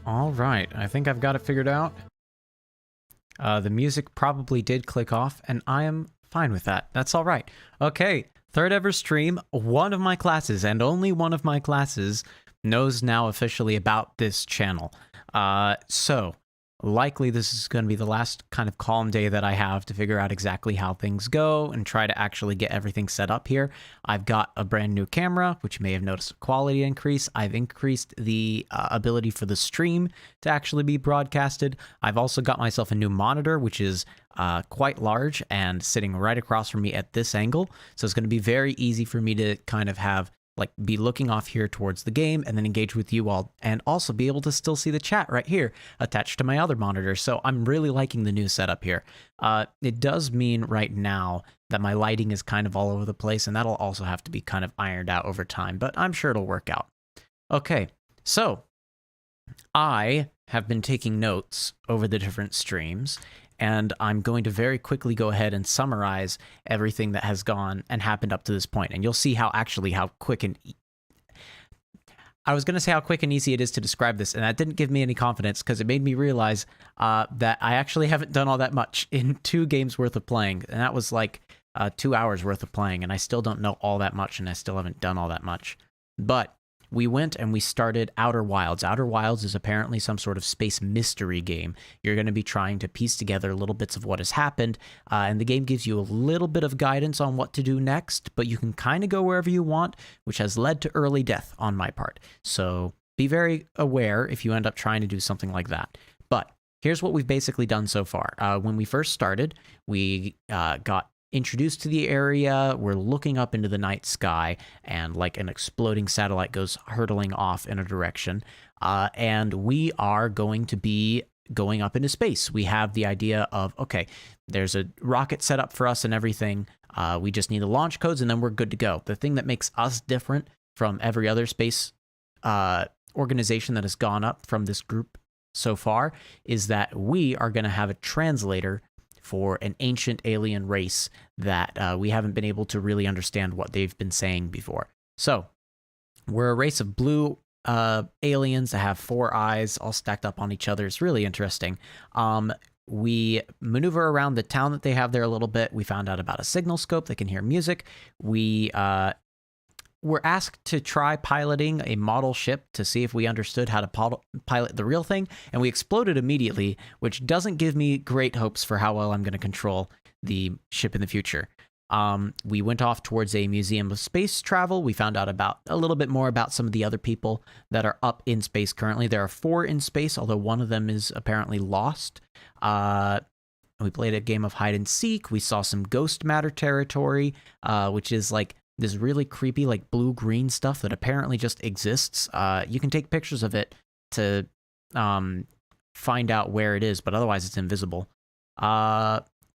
All right, I think I've got it figured out. The music probably did click off, and I am fine with that. That's all right. Okay, third ever stream. One of my classes, and only one of my classes, knows now officially about this channel. So likely this is going to be the last kind of calm day that I have to figure out exactly how things go and try to actually get everything set up here. I've got a brand new camera, which you may have noticed a quality increase. I've increased the ability for the stream to actually be broadcasted. I've also got myself a new monitor, which is quite large and sitting right across from me at this angle. So it's going to be very easy for me to kind of have be looking off here towards the game and then engage with you all, and also be able to still see the chat right here attached to my other monitor. So I'm really liking the new setup here. It does mean right now that my lighting is kind of all over the place, and that'll also have to be kind of ironed out over time, but I'm sure it'll work out. Okay, so I have been taking notes over the different streams, and I'm going to very quickly go ahead and summarize everything that has gone and happened up to this point. And you'll see how quick and I was going to say how quick and easy it is to describe this, and that didn't give me any confidence because it made me realize that I actually haven't done all that much in 2 games worth of playing, and that was like 2 hours worth of playing, and I still don't know all that much, and I still haven't done all that much. But we went and we started Outer Wilds. Outer Wilds is apparently some sort of space mystery game. You're going to be trying to piece together little bits of what has happened, and the game gives you a little bit of guidance on what to do next, but you can kind of go wherever you want, which has led to early death on my part. So be very aware if you end up trying to do something like that. But here's what we've basically done so far. When we first started, we got introduced to the area. We're looking up into the night sky, and like an exploding satellite goes hurtling off in a direction, and we are going to be going up into space. We have the idea of, okay, there's a rocket set up for us and everything. We just need the launch codes, and then we're good to go. The thing that makes us different from every other space organization that has gone up from this group so far is that we are going to have a translator for an ancient alien race that we haven't been able to really understand what they've been saying before. So we're a race of blue aliens that have 4 eyes all stacked up on each other. It's really interesting. We maneuver around the town that they have there a little bit. We found out about a signal scope that can hear music. We were asked to try piloting a model ship to see if we understood how to pilot the real thing, and we exploded immediately, which doesn't give me great hopes for how well I'm going to control the ship in the future. We went off towards a museum of space travel. We found out about a little bit more about some of the other people that are up in space currently. There are 4 in space, although one of them is apparently lost. We played a game of hide and seek. We saw some ghost matter territory, which is like this really creepy, like blue-green stuff that apparently just exists. You can take pictures of it to find out where it is, but otherwise it's invisible.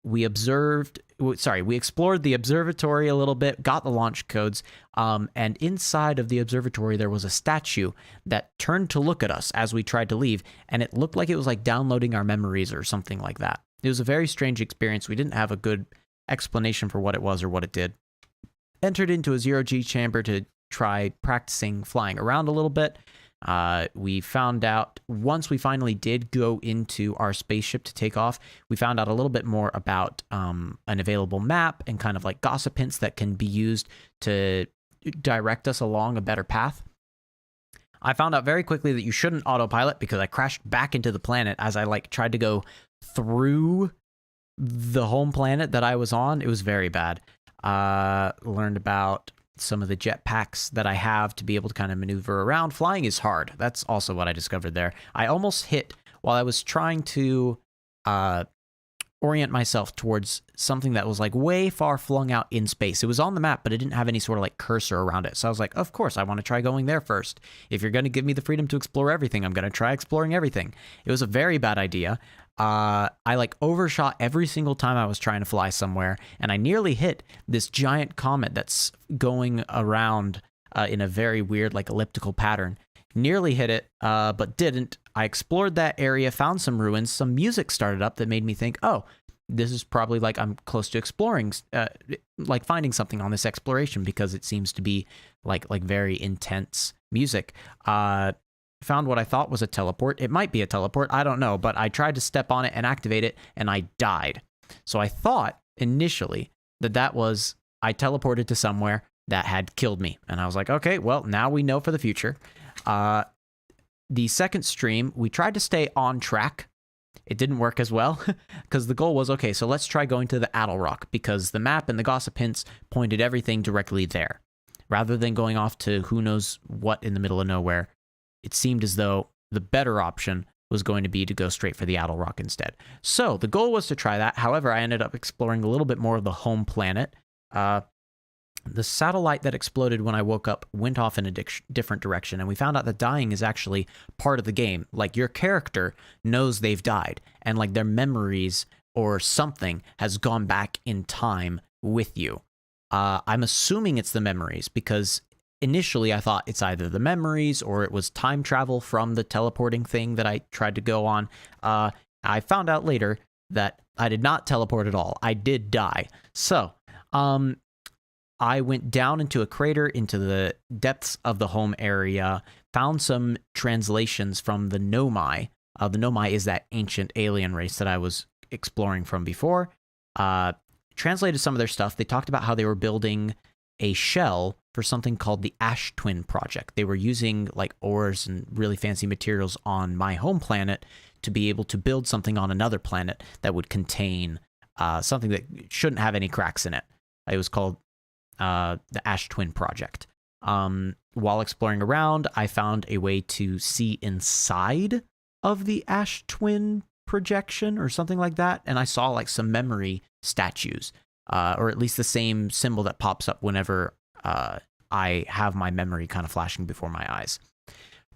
We explored the observatory a little bit, got the launch codes, and inside of the observatory there was a statue that turned to look at us as we tried to leave, and it looked like it was like downloading our memories or something like that. It was a very strange experience. We didn't have a good explanation for what it was or what it did. Entered into a zero-G chamber to try practicing flying around a little bit. We found out, once we finally did go into our spaceship to take off, we found out a little bit more about an available map and kind of like gossip hints that can be used to direct us along a better path. I found out very quickly that you shouldn't autopilot because I crashed back into the planet as I tried to go through the home planet that I was on. It was very bad. Learned about some of the jetpacks that I have to be able to kind of maneuver around. Flying is hard. That's also what I discovered there. I almost hit while I was trying to orient myself towards something that was like way far flung out in space. It was on the map, but it didn't have any sort of like cursor around it. So I was like, of course, I want to try going there first. If you're going to give me the freedom to explore everything, I'm going to try exploring everything. It was a very bad idea. I overshot every single time I was trying to fly somewhere, and I nearly hit this giant comet that's going around in a very weird elliptical pattern. Nearly hit it, but didn't. I explored that area, found some ruins, some music started up that made me think, oh, this is probably I'm close to exploring, finding something on this exploration, because it seems to be like very intense music. found what I thought was a teleport. It might be a teleport, I don't know, but I tried to step on it and activate it, and I died. So I thought initially that was I teleported to somewhere that had killed me. And I was like, okay, well, now we know for the future. The second stream, we tried to stay on track. It didn't work as well because the goal was, okay, so let's try going to the Addle Rock because the map and the gossip hints pointed everything directly there. Rather than going off to who knows what in the middle of nowhere, it seemed as though the better option was going to be to go straight for the Addle Rock instead. So the goal was to try that. However, I ended up exploring a little bit more of the home planet. The satellite that exploded when I woke up went off in a different direction, and we found out that dying is actually part of the game. Like, your character knows they've died, and like their memories or something has gone back in time with you. I'm assuming it's the memories, because initially I thought it's either the memories or it was time travel from the teleporting thing that I tried to go on. I found out later that I did not teleport at all. I did die. So, I went down into a crater into the depths of the home area, found some translations from the Nomai. The Nomai is that ancient alien race that I was exploring from before. Translated some of their stuff. They talked about how they were building a shell for something called the Ash Twin Project. They were using like ores and really fancy materials on my home planet to be able to build something on another planet that would contain something that shouldn't have any cracks in it. It was called the Ash Twin Project. While exploring around, I found a way to see inside of the Ash Twin projection or something like that, and I saw like some memory statues, or at least the same symbol that pops up whenever I have my memory kind of flashing before my eyes.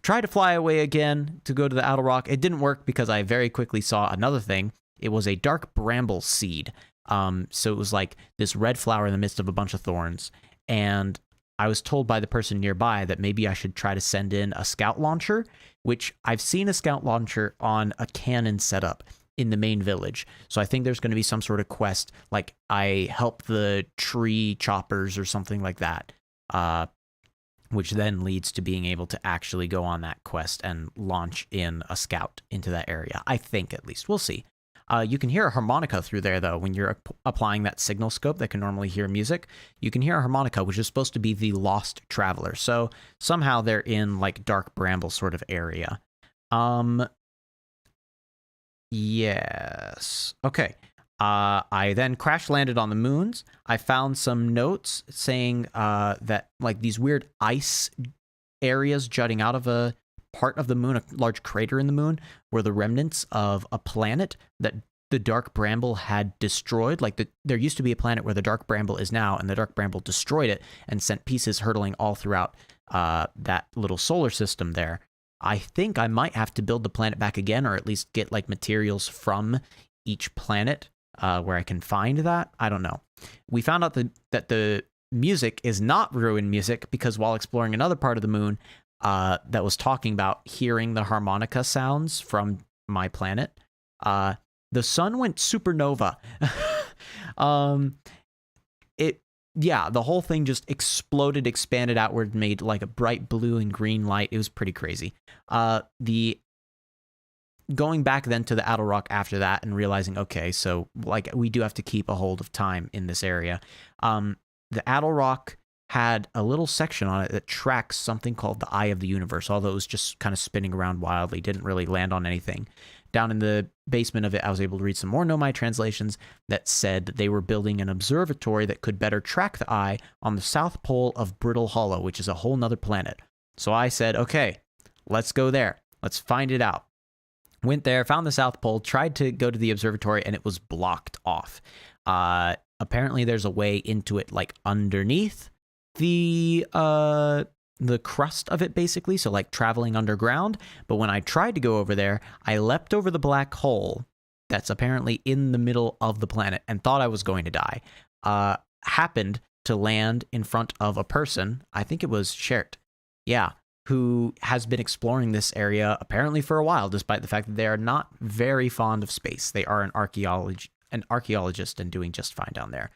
Tried to fly away again to go to the Addle Rock. It didn't work because I very quickly saw another thing. It was a dark bramble seed. So it was like this red flower in the midst of a bunch of thorns. And I was told by the person nearby that maybe I should try to send in a scout launcher, which I've seen a scout launcher on a cannon setup in the main village. So I think there's going to be some sort of quest, like I help the tree choppers or something like that, which then leads to being able to actually go on that quest and launch in a scout into that area. I think, at least. We'll see. You can hear a harmonica through there, though, when you're applying that signal scope that can normally hear music. You can hear a harmonica, which is supposed to be the lost traveler. So somehow they're in, like, dark bramble sort of area. Yes. Okay. I then crash landed on the moons. I found some notes saying that, like, these weird ice areas jutting out of a part of the moon, a large crater in the moon, were the remnants of a planet that the dark bramble had destroyed. Like, there used to be a planet where the dark bramble is now, and the dark bramble destroyed it and sent pieces hurtling all throughout that little solar system there. I think I might have to build the planet back again, or at least get like materials from each planet where I can find that. I don't know. We found out that the music is not ruin music, because while exploring another part of the moon, that was talking about hearing the harmonica sounds from my planet, the sun went supernova. The whole thing just exploded, expanded outward, made like a bright blue and green light. It was pretty crazy. Going back then to the Addle Rock after that and realizing, okay, so like we do have to keep a hold of time in this area. The Addle Rock had a little section on it that tracks something called the Eye of the Universe, although it was just kind of spinning around wildly, didn't really land on anything. Down in the basement of it, I was able to read some more Nomai translations that said that they were building an observatory that could better track the eye on the south pole of Brittle Hollow, which is a whole nother planet. So I said, okay, let's go there. Let's find it out. Went there, found the south pole, tried to go to the observatory, and it was blocked off. Apparently there's a way into it, like underneath the crust of it, basically, so like traveling underground. But when I tried to go over there, I leapt over the black hole that's apparently in the middle of the planet and thought I was going to die. Happened to land in front of a person, I think it was Shert, who has been exploring this area apparently for a while, despite the fact that they are not very fond of space. They are an archaeologist and doing just fine down there.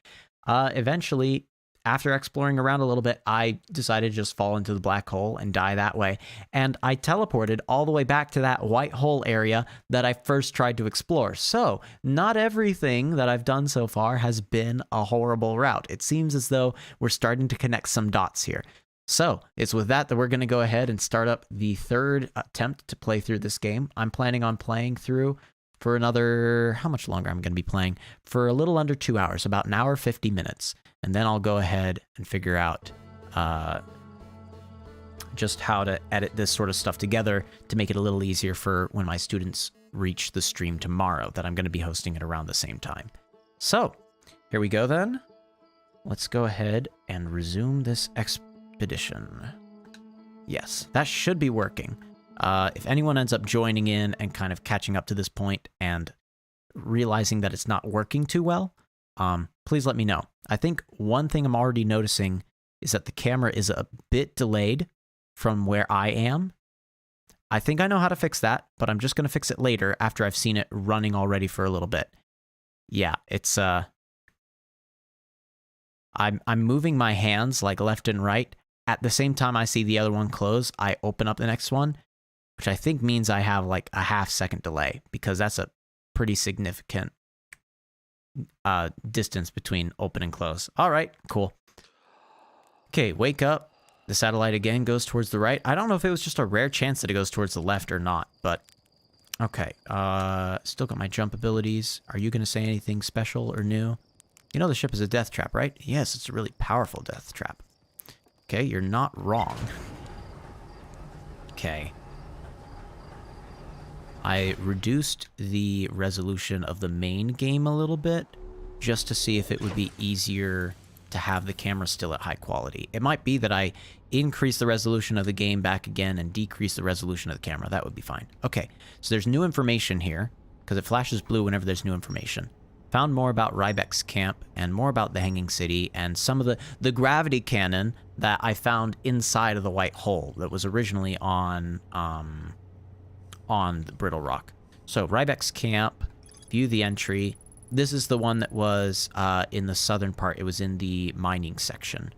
Eventually, after exploring around a little bit, I decided to just fall into the black hole and die that way. And I teleported all the way back to that white hole area that I first tried to explore. So not everything that I've done so far has been a horrible route. It seems as though we're starting to connect some dots here. So it's with that we're going to go ahead and start up the third attempt to play through this game. I'm planning on playing through for another, how much longer I'm going to be playing? For a little under 2 hours, about an hour, 50 minutes. And then I'll go ahead and figure out just how to edit this sort of stuff together to make it a little easier for when my students reach the stream tomorrow, that I'm going to be hosting it around the same time. So here we go then. Let's go ahead and resume this expedition. Yes, that should be working. If anyone ends up joining in and kind of catching up to this point and realizing that it's not working too well, please let me know. I think one thing I'm already noticing is that the camera is a bit delayed from where I am. I think I know how to fix that, but I'm just going to fix it later after I've seen it running already for a little bit. Yeah, it's, I'm moving my hands like left and right. At the same time I see the other one close, I open up the next one, which I think means I have like a half-second delay, because that's a pretty significant distance between open and close. All right, cool. Okay, wake up. The satellite again goes towards the right. I don't know if it was just a rare chance that it goes towards the left or not, but okay. Still got my jump abilities. Are you going to say anything special or new? You know the ship is a death trap, right? Yes, it's a really powerful death trap. Okay, you're not wrong. Okay. I reduced the resolution of the main game a little bit just to see if it would be easier to have the camera still at high quality. It might be that I increase the resolution of the game back again and decrease the resolution of the camera. That would be fine. Okay, so there's new information here, because it flashes blue whenever there's new information. Found more about Rybek's camp and more about the Hanging City and some of the gravity cannon that I found inside of the white hole that was originally on the Brittle Rock. So Rybek's camp, view the entry. This is the one that was in the southern part. It was in the mining section.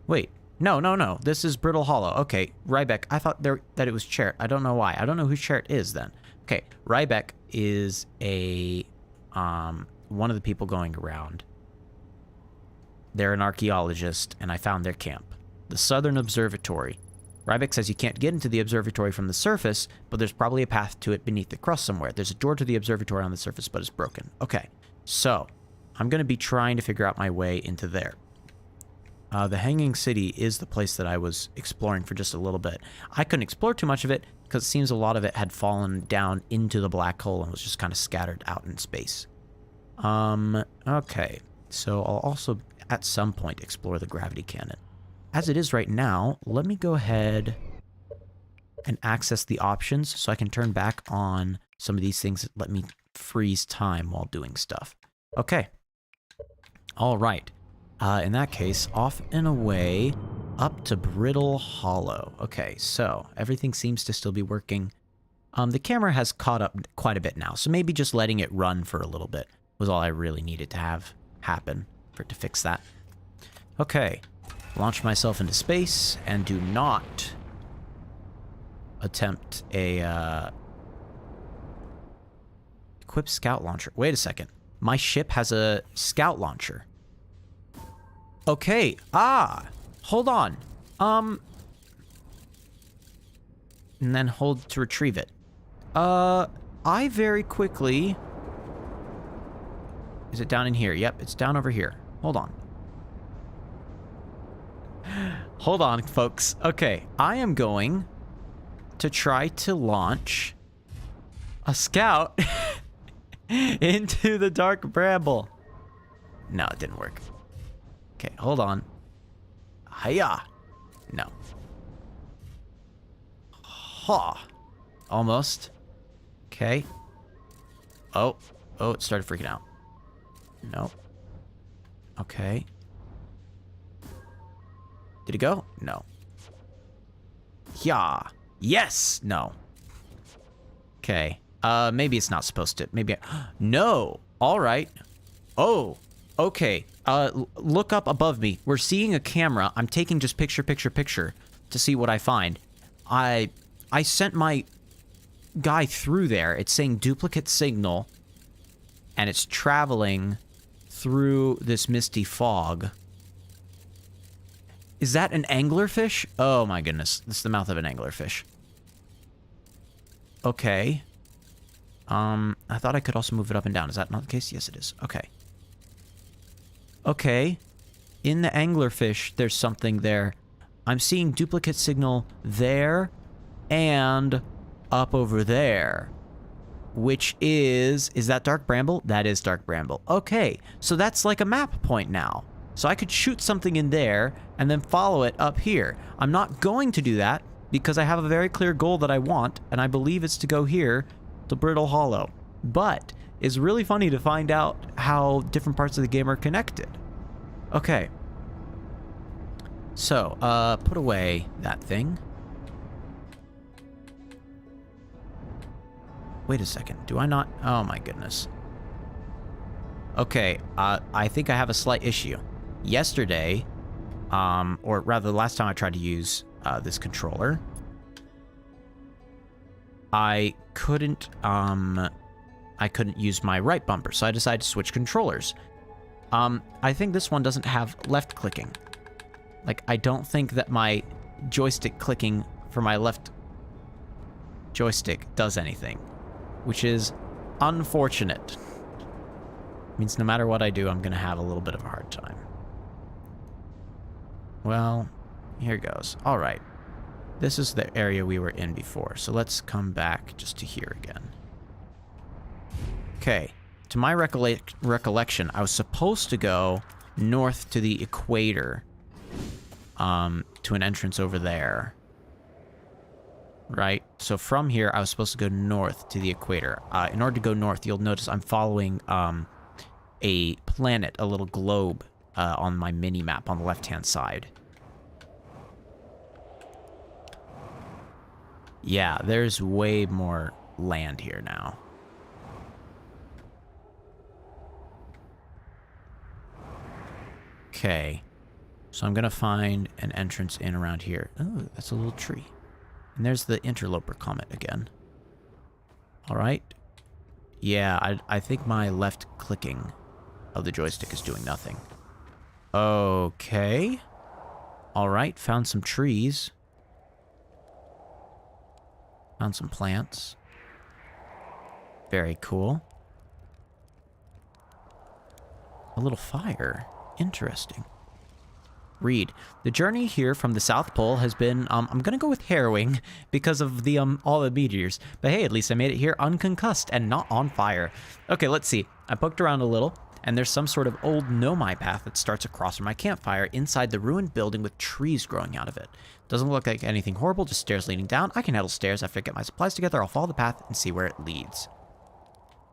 Wait, no. This is Brittle Hollow. Okay, Rybek. I thought that it was Chert. I don't know why. I don't know who Chert is then. Okay, Rybek is a one of the people going around. They're an archaeologist, and I found their camp. The Southern Observatory. Rybek says you can't get into the observatory from the surface, but there's probably a path to it beneath the crust somewhere. There's a door to the observatory on the surface, but it's broken. Okay, so I'm going to be trying to figure out my way into there. The Hanging City is the place that I was exploring for just a little bit. I couldn't explore too much of it because it seems a lot of it had fallen down into the black hole and was just kind of scattered out in space. Okay, so I'll also at some point explore the gravity cannon. As it is right now, let me go ahead and access the options so I can turn back on some of these things that let me freeze time while doing stuff. Okay. All right. In that case, off and away up to Brittle Hollow. Okay, so everything seems to still be working. The camera has caught up quite a bit now, so maybe just letting it run for a little bit was all I really needed to have happen for it to fix that. Okay. Launch myself into space and do not attempt a equip scout launcher. Wait a second. My ship has a scout launcher. Okay. Hold on. And then hold to retrieve it. I very quickly... Is it down in here? Yep, it's down over here. Hold on. Hold on, folks. Okay, I am going to try to launch a scout into the dark bramble. No, it didn't work. Okay, hold on. Hiya. No. Ha. Almost. Okay. Oh, it started freaking out. No. Okay. Did it go? No. Yeah. Yes. No. Okay. Maybe it's not supposed to. Maybe. No. All right. Oh. Okay, look up above me. We're seeing a camera. I'm taking just picture to see what I find. I sent my guy through there. It's saying duplicate signal, and it's traveling through this misty fog. Is that an anglerfish? Oh my goodness, this is the mouth of an anglerfish. Okay. I thought I could also move it up and down. Is that not the case? Yes, it is. Okay. Okay. In the anglerfish, there's something there. I'm seeing duplicate signal there and up over there. Which is that dark bramble? That is dark bramble. Okay, so that's like a map point now. So I could shoot something in there and then follow it up here. I'm not going to do that because I have a very clear goal that I want, and I believe it's to go here to Brittle Hollow. But it's really funny to find out how different parts of the game are connected. Okay. So, put away that thing. Wait a second. Do I not? Oh my goodness. Okay, I think I have a slight issue. Yesterday, or rather the last time I tried to use this controller, I couldn't use my right bumper, so I decided to switch controllers. I think this one doesn't have left clicking. Like, I don't think that my joystick clicking for my left joystick does anything, which is unfortunate. Means no matter what I do, I'm gonna have a little bit of a hard time. Well, here goes. All right. This is the area we were in before, so let's come back just to here again. Okay. To my recollection, I was supposed to go north to the equator, to an entrance over there. Right? So from here, I was supposed to go north to the equator. In order to go north, you'll notice I'm following a planet, a little globe, on my mini-map on the left-hand side. Yeah, there's way more land here now. Okay. So I'm gonna find an entrance in around here. Oh, that's a little tree. And there's the interloper comet again. Alright. Yeah, I think my left clicking of the joystick is doing nothing. Okay. Alright, found some trees. Found some plants. Very cool. A little fire. Interesting. Read. The journey here from the South Pole has been, I'm gonna go with harrowing because of the, all the meteors. But hey, at least I made it here unconcussed and not on fire. Okay, let's see. I poked around a little, and there's some sort of old nomai path that starts across from my campfire inside the ruined building with trees growing out of it. Doesn't look like anything horrible, just stairs leading down. I can handle stairs. After I get my supplies together, I'll follow the path and see where it leads.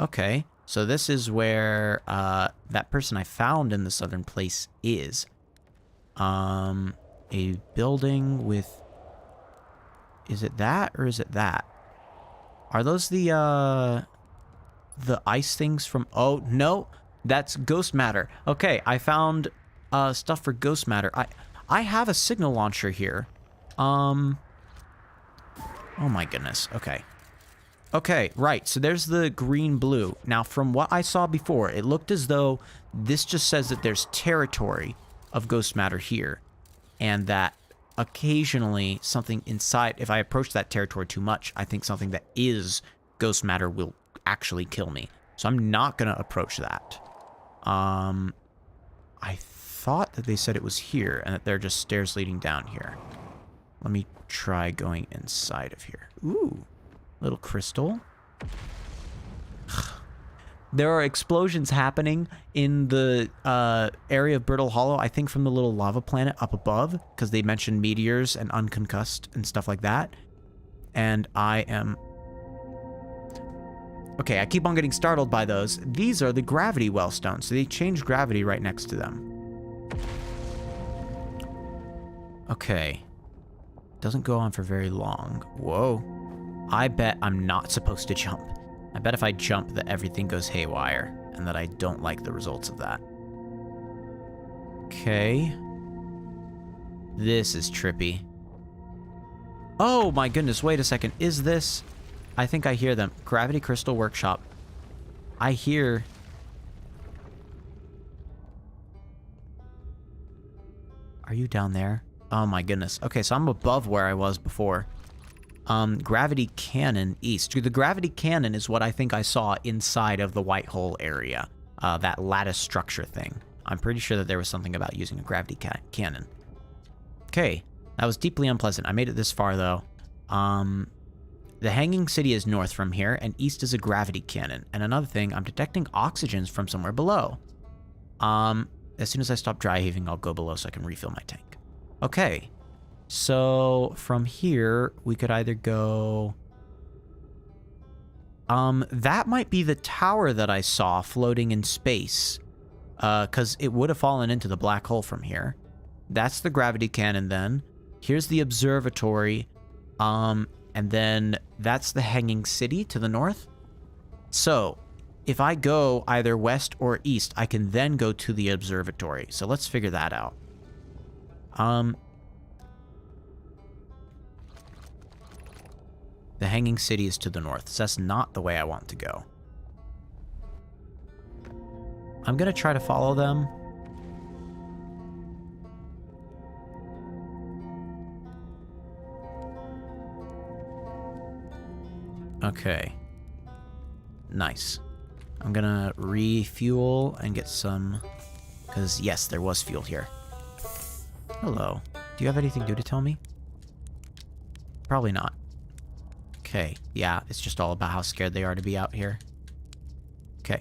Okay, so this is where, that person I found in the southern place is. A building with... Is it that, or is it that? Are those the ice things from... Oh, no! That's ghost matter. Okay, I found, stuff for ghost matter. I have a signal launcher here. Oh my goodness. Okay. Okay, right. So there's the green-blue. Now, from what I saw before, it looked as though this just says that there's territory of ghost matter here, and that occasionally something inside, if I approach that territory too much, I think something that is ghost matter will actually kill me. So I'm not going to approach that. I thought that they said it was here, and that they're just stairs leading down here. Let me try going inside of here. Ooh, little crystal. There are explosions happening in the area of Brittle Hollow, I think from the little lava planet up above, because they mentioned meteors and unconcussed and stuff like that. And I am... Okay, I keep on getting startled by those. These are the gravity Wellstones, so they change gravity right next to them. Okay. Doesn't go on for very long. Whoa. I bet I'm not supposed to jump. I bet if I jump that everything goes haywire, and that I don't like the results of that. Okay. This is trippy. Oh my goodness, wait a second. Is this... I think I hear them. Gravity Crystal Workshop. I hear... Are you down there? Oh my goodness. Okay, so I'm above where I was before. Gravity Cannon East. The Gravity Cannon is what I think I saw inside of the white hole area. That lattice structure thing. I'm pretty sure that there was something about using a gravity cannon. Okay, that was deeply unpleasant. I made it this far, though. The Hanging City is north from here, and east is a gravity cannon. And another thing, I'm detecting oxygens from somewhere below. As soon as I stop dry heaving, I'll go below so I can refill my tank. Okay, so from here, we could either go... that might be the tower that I saw floating in space. Because it would have fallen into the black hole from here. That's the gravity cannon then. Here's the observatory. And then that's the Hanging City to the north. So, if I go either west or east, I can then go to the observatory. So let's figure that out. The Hanging City is to the north, so that's not the way I want to go. I'm gonna try to follow them. Okay. Nice. I'm gonna refuel and get some... Because, yes, there was fuel here. Hello. Do you have anything new to tell me? Probably not. Okay. Yeah, it's just all about how scared they are to be out here. Okay.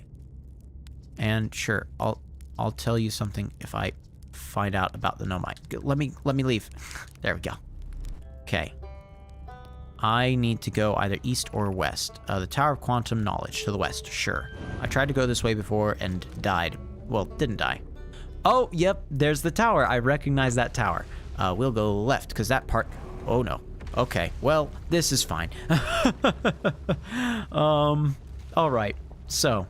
And sure, I'll tell you something if I find out about the Nomite. Let me leave. There we go. Okay. I need to go either east or west. The Tower of Quantum Knowledge to the west, sure. I tried to go this way before and died. Well, didn't die. Oh, yep, there's the tower. I recognize that tower. We'll go left, because that part... Oh, no. Okay, well, this is fine. Alright, so...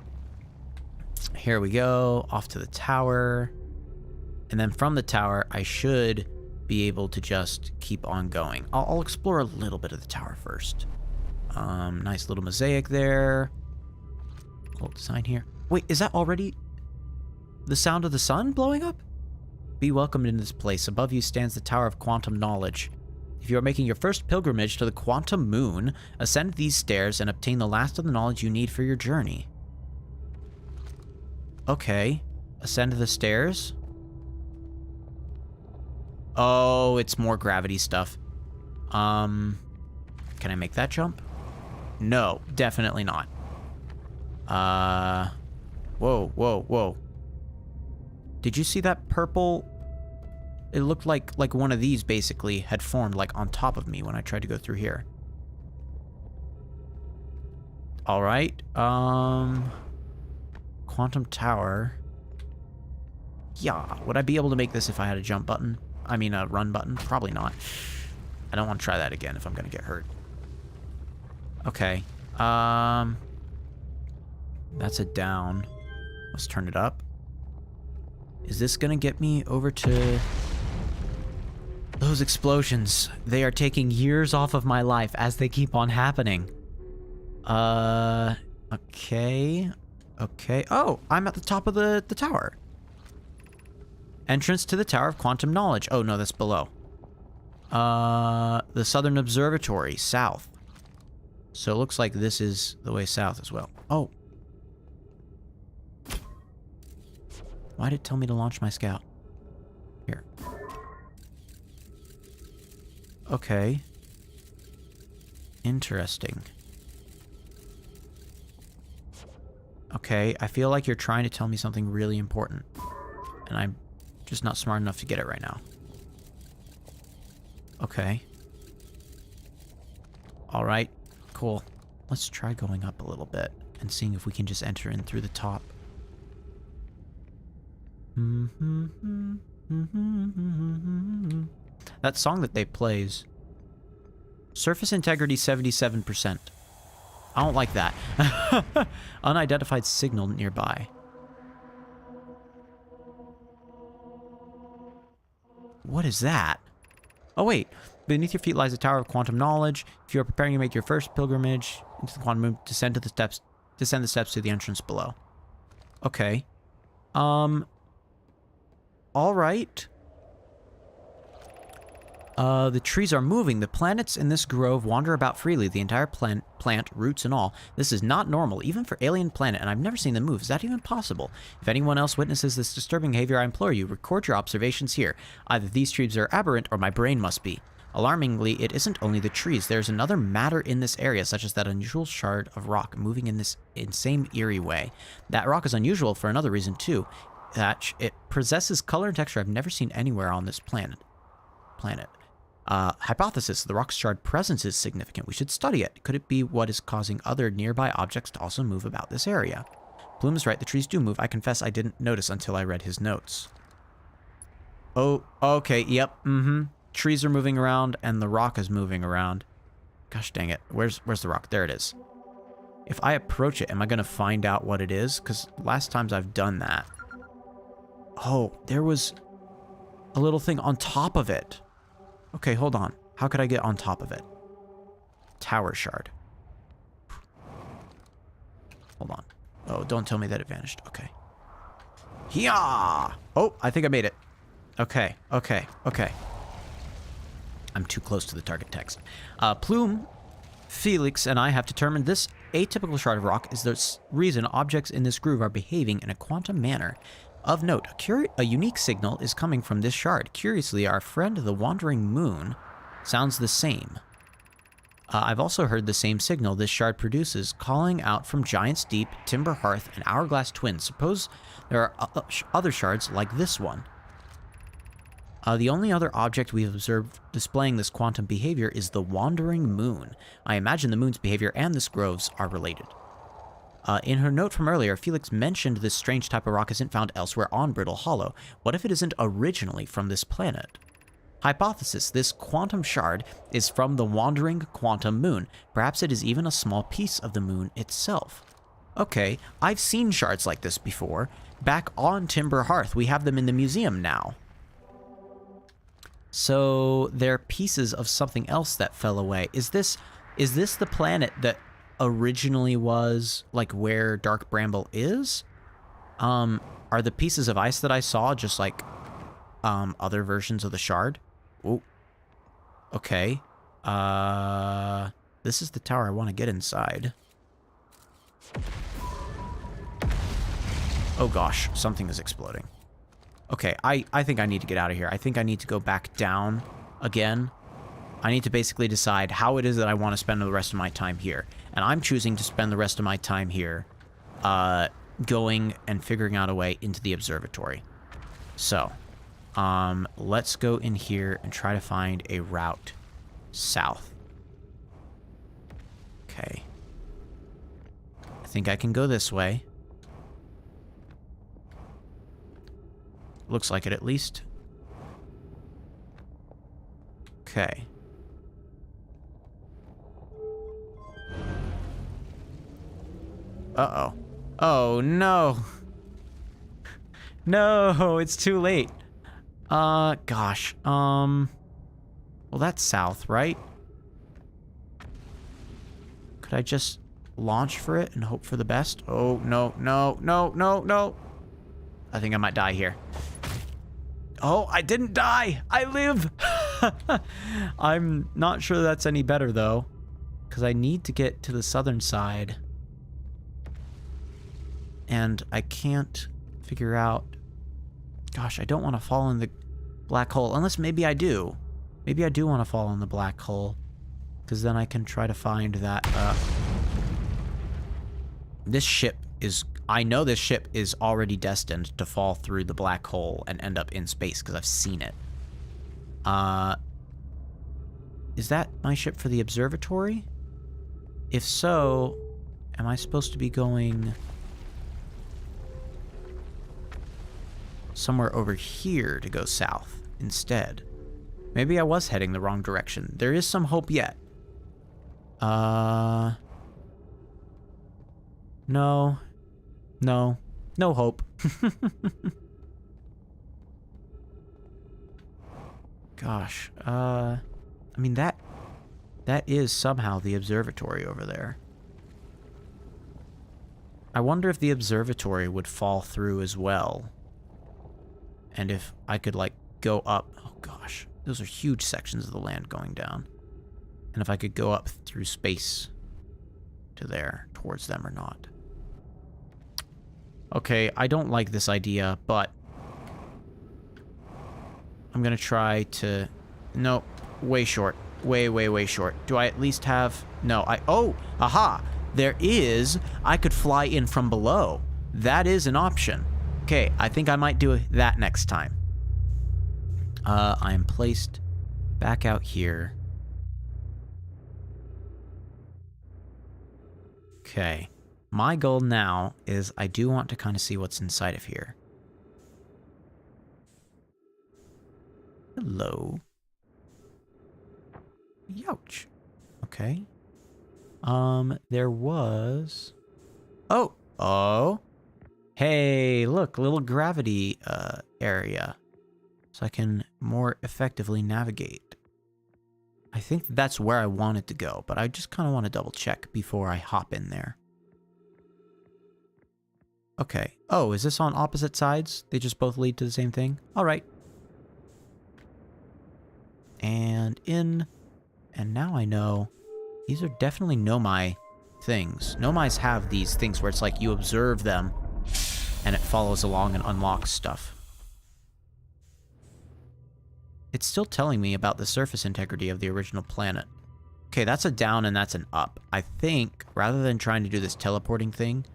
Here we go, off to the tower. And then from the tower, I should be able to just keep on going. I'll explore a little bit of the tower first. Nice little mosaic there. Cool design here. Wait, is that already the sound of the sun blowing up? Be welcomed in this place. Above you stands the Tower of Quantum Knowledge. If you are making your first pilgrimage to the Quantum Moon, ascend these stairs and obtain the last of the knowledge you need for your journey. Okay. Ascend the stairs. Oh, it's more gravity stuff. Can I make that jump? No, definitely not. Whoa, whoa, whoa. Did you see that purple? It looked like one of these basically had formed like on top of me when I tried to go through here. All right. Quantum Tower. Yeah, would I be able to make this if I had a jump button? I mean, a run button? Probably not. I don't want to try that again if I'm going to get hurt. Okay. That's a down. Let's turn it up. Is this going to get me over to those explosions? They are taking years off of my life as they keep on happening. Okay. Okay. Oh, I'm at the top of the tower. Entrance to the Tower of Quantum Knowledge. Oh, no, that's below. The Southern Observatory, south. So it looks like this is the way south as well. Oh. Why did it tell me to launch my scout? Here. Okay. Interesting. Okay, I feel like you're trying to tell me something really important. And I'm just not smart enough to get it right now. Okay. Alright, cool. Let's try going up a little bit and seeing if we can just enter in through the top. That song that they plays. Surface integrity 77%. I don't like that. Unidentified signal nearby. What is that? Oh, wait. Beneath your feet lies a tower of quantum knowledge. If you are preparing to make your first pilgrimage into the quantum room, descend the steps to the entrance below. Okay. All right. The trees are moving. The planets in this grove wander about freely. The entire plant, roots and all. This is not normal, even for alien planet, and I've never seen them move. Is that even possible? If anyone else witnesses this disturbing behavior, I implore you, record your observations here. Either these trees are aberrant, or my brain must be. Alarmingly, it isn't only the trees. There's another matter in this area, such as that unusual shard of rock moving in this insane, eerie way. That rock is unusual for another reason, too. That it possesses color and texture I've never seen anywhere on this planet. Hypothesis, the rock shard presence is significant. We should study it. Could it be what is causing other nearby objects to also move about this area? Bloom is right, the trees do move. I confess I didn't notice until I read his notes. Oh, okay, yep, Trees are moving around, and the rock is moving around. Gosh dang it, where's the rock? There it is. If I approach it, am I going to find out what it is? Because last times I've done that. Oh, there was a little thing on top of it. Okay, hold on. How could I get on top of it? Tower shard. Hold on. Oh, don't tell me that it vanished. Okay. Hiya! Oh, I think I made it. Okay. I'm too close to the target text. Plume, Felix, and I have determined this atypical shard of rock is the reason objects in this groove are behaving in a quantum manner. Of note, a unique signal is coming from this shard. Curiously, our friend the Wandering Moon sounds the same. I've also heard the same signal this shard produces, calling out from Giant's Deep, Timber Hearth, and Hourglass Twins. Suppose there are other shards like this one. The only other object we've observed displaying this quantum behavior is the Wandering Moon. I imagine the moon's behavior and this grove's are related. In her note from earlier, Felix mentioned this strange type of rock isn't found elsewhere on Brittle Hollow. What if it isn't originally from this planet? Hypothesis, this quantum shard is from the Wandering Quantum Moon. Perhaps it is even a small piece of the moon itself. Okay, I've seen shards like this before. Back on Timber Hearth, we have them in the museum now. So they're pieces of something else that fell away. Is this the planet that originally was like where Dark Bramble is? Are the pieces of ice that I saw just like other versions of the shard? Oh, okay. This is the tower I want to get inside. Oh gosh, something is exploding. Okay, I think I need to get out of here. I think I need to go back down again. I need to basically decide how it is that I want to spend the rest of my time here. And I'm choosing to spend the rest of my time here going and figuring out a way into the observatory. So, let's go in here and try to find a route south. Okay. I think I can go this way. Looks like it, at least. Okay. Uh-oh. Oh, no. No, it's too late. Gosh. Well, that's south, right? Could I just launch for it and hope for the best? Oh, no, no, no, no, no. I think I might die here. Oh, I didn't die. I live. I'm not sure that's any better, though, because I need to get to the southern side. And I can't figure out... Gosh, I don't want to fall in the black hole. Unless maybe I do. Maybe I do want to fall in the black hole. Because then I can try to find that... This ship is... I know this ship is already destined to fall through the black hole and end up in space, because I've seen it. Is that my ship for the observatory? If so, am I supposed to be going... somewhere over here to go south instead? Maybe I was heading the wrong direction. There is some hope yet. No. No. No hope. Gosh. I mean, that is somehow the observatory over there. I wonder if the observatory would fall through as well. And if I could, like, go up... Oh, gosh. Those are huge sections of the land going down. And if I could go up through space to there, towards them or not. Okay, I don't like this idea, but... I'm gonna try to... Nope. Way short. Way short. Do I at least have... No, Oh! Aha! There is... I could fly in from below. That is an option. Okay, I think I might do that next time. I am placed back out here. Okay. My goal now is I do want to kind of see what's inside of here. Hello. Youch. Okay. There was... Oh! Hey, look, little gravity, area. So I can more effectively navigate. I think that's where I wanted to go, but I just kind of want to double check before I hop in there. Okay. Oh, is this on opposite sides? They just both lead to the same thing? Alright. And in... And now I know... These are definitely Nomai things. Nomais have these things where it's like you observe them, and it follows along and unlocks stuff. It's still telling me about the surface integrity of the original planet. Okay, that's a down and that's an up. I think, rather than trying to do this teleporting thing,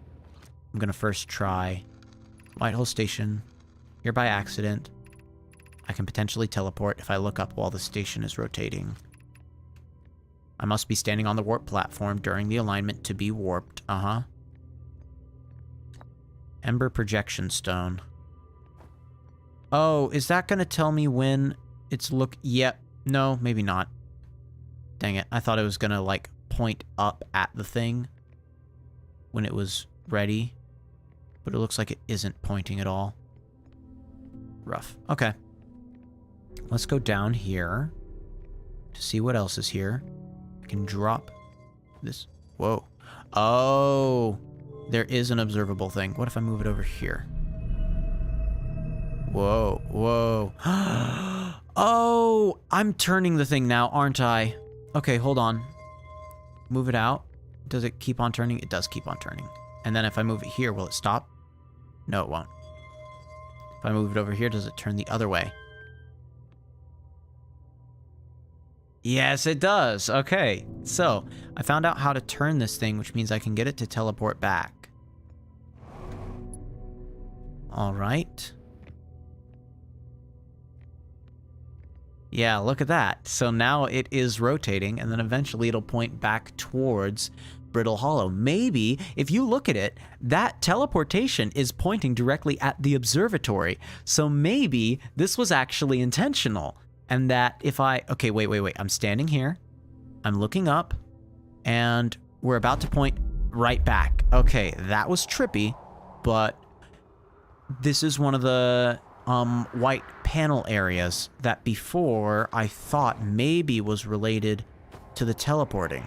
I'm gonna first try Whitehole Station, here by accident. I can potentially teleport if I look up while the station is rotating. I must be standing on the warp platform during the alignment to be warped. Ember Projection Stone. Oh, is that gonna tell me when it's Yep. No, maybe not. Dang it. I thought it was gonna, like, point up at the thing when it was ready. But it looks like it isn't pointing at all. Rough. Okay. Let's go down here to see what else is here. I can drop this. Whoa. Oh, there is an observable thing. What if I move it over here? Whoa, whoa. Oh, I'm turning the thing now, aren't I? Okay, hold on. Move it out. Does it keep on turning? It does keep on turning. And then if I move it here, will it stop? No, it won't. If I move it over here, does it turn the other way? Yes, it does. Okay, so I found out how to turn this thing, which means I can get it to teleport back. All right. Yeah, look at that. So now it is rotating, and then eventually it'll point back towards Brittle Hollow. Maybe, if you look at it, that teleportation is pointing directly at the observatory. So maybe this was actually intentional. And that if I... Okay, wait. I'm standing here. I'm looking up. And we're about to point right back. Okay, that was trippy. But this is one of the white panel areas that before I thought maybe was related to the teleporting.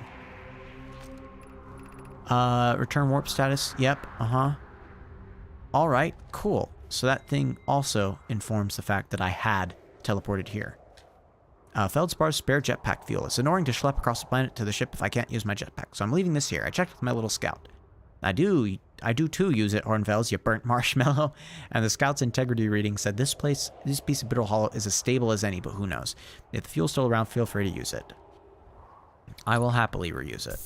Return warp status. Yep, Alright, cool. So that thing also informs the fact that I had teleported here. Feldspar's spare jetpack fuel. It's annoying to schlep across the planet to the ship if I can't use my jetpack, so I'm leaving this here. I checked with my little scout. I do too use it, Hornfels, you burnt marshmallow. And the scout's integrity reading said this piece of Brittle Hollow is as stable as any, but who knows. If the fuel's still around, feel free to use it. I will happily reuse it.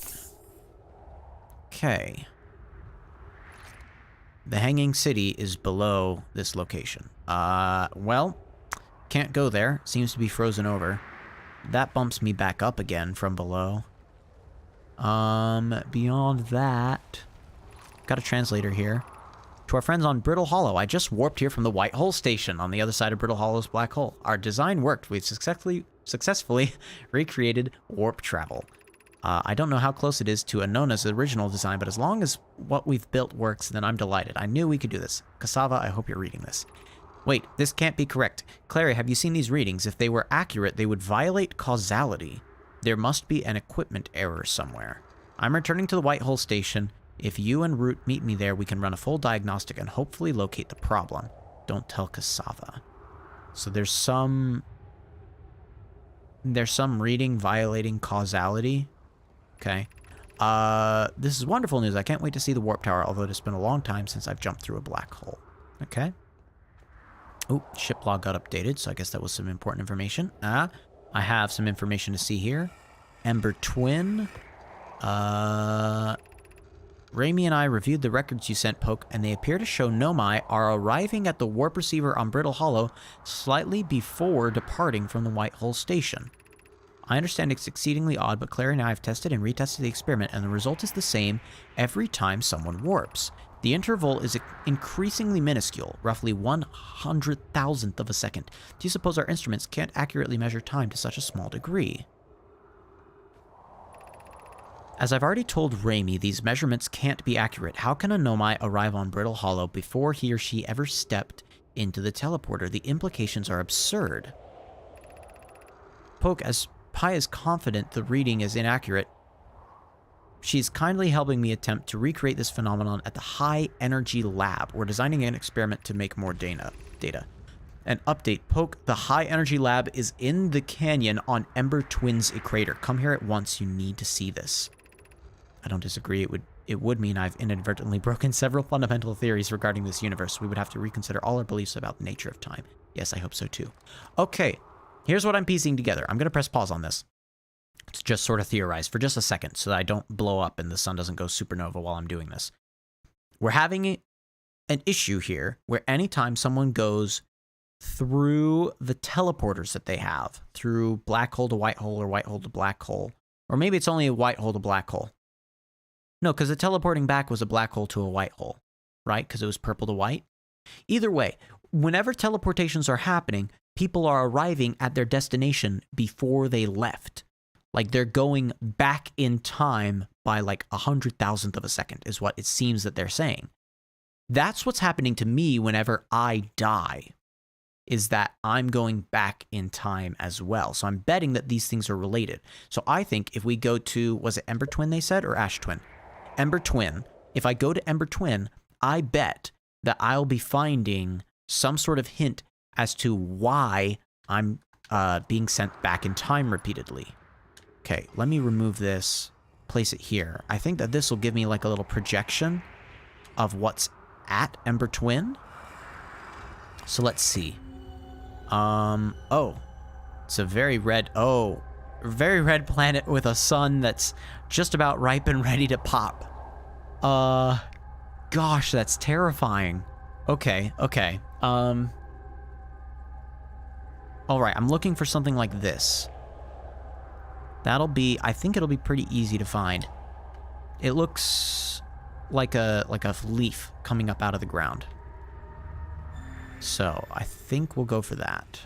Okay. The Hanging City is below this location. Well, can't go there. Seems to be frozen over. That bumps me back up again from below. Beyond that... Got a translator here. To our friends on Brittle Hollow, I just warped here from the White Hole Station on the other side of Brittle Hollow's black hole. Our design worked. We've successfully recreated warp travel. I don't know how close it is to Anona's original design, but as long as what we've built works, then I'm delighted. I knew we could do this. Cassava, I hope you're reading this. Wait, this can't be correct. Clary, have you seen these readings? If they were accurate, they would violate causality. There must be an equipment error somewhere. I'm returning to the Whitehall station. If you and Root meet me there, we can run a full diagnostic and hopefully locate the problem. Don't tell Cassava. So there's some reading violating causality. Okay. This is wonderful news. I can't wait to see the warp tower, although it's been a long time since I've jumped through a black hole. Okay. Oh, ship log got updated, so I guess that was some important information. I have some information to see here. Ember Twin. Raimi and I reviewed the records you sent, Poke, and they appear to show Nomai are arriving at the warp receiver on Brittle Hollow slightly before departing from the Whitehall station. I understand it's exceedingly odd, but Claire and I have tested and retested the experiment, and the result is the same every time someone warps. The interval is increasingly minuscule, roughly 100,000th of a second. Do you suppose our instruments can't accurately measure time to such a small degree? As I've already told Raimi, these measurements can't be accurate. How can a Nomai arrive on Brittle Hollow before he or she ever stepped into the teleporter? The implications are absurd. Poke, as Pi is confident the reading is inaccurate, she's kindly helping me attempt to recreate this phenomenon at the High Energy Lab. We're designing an experiment to make more data. An update, Poke, the High Energy Lab is in the canyon on Ember Twin's crater. Come here at once. You need to see this. I don't disagree. It would mean I've inadvertently broken several fundamental theories regarding this universe. We would have to reconsider all our beliefs about the nature of time. Yes, I hope so too. Okay, here's what I'm piecing together. I'm going to press pause on this to just sort of theorize for just a second so that I don't blow up and the sun doesn't go supernova while I'm doing this. We're having an issue here where anytime someone goes through the teleporters that they have, through black hole to white hole or white hole to black hole, or maybe it's only a white hole to black hole. No, because the teleporting back was a black hole to a white hole, right? Because it was purple to white. Either way, whenever teleportations are happening, people are arriving at their destination before they left. Like they're going back in time by like 100,000th of a second is what it seems that they're saying. That's what's happening to me whenever I die, is that I'm going back in time as well. So I'm betting that these things are related. So I think if we go to, was it Ember Twin they said, or Ash Twin? Ember Twin. If I go to Ember Twin, I bet that I'll be finding some sort of hint as to why I'm being sent back in time repeatedly. Okay, let me remove this, place it here. I think that this will give me like a little projection of what's at Ember Twin. So let's see. Oh, it's a very red planet with a sun that's just about ripe and ready to pop. Gosh, that's terrifying. Okay. All right, I'm looking for something like this. I think it'll be pretty easy to find. It looks like a leaf coming up out of the ground. So I think we'll go for that.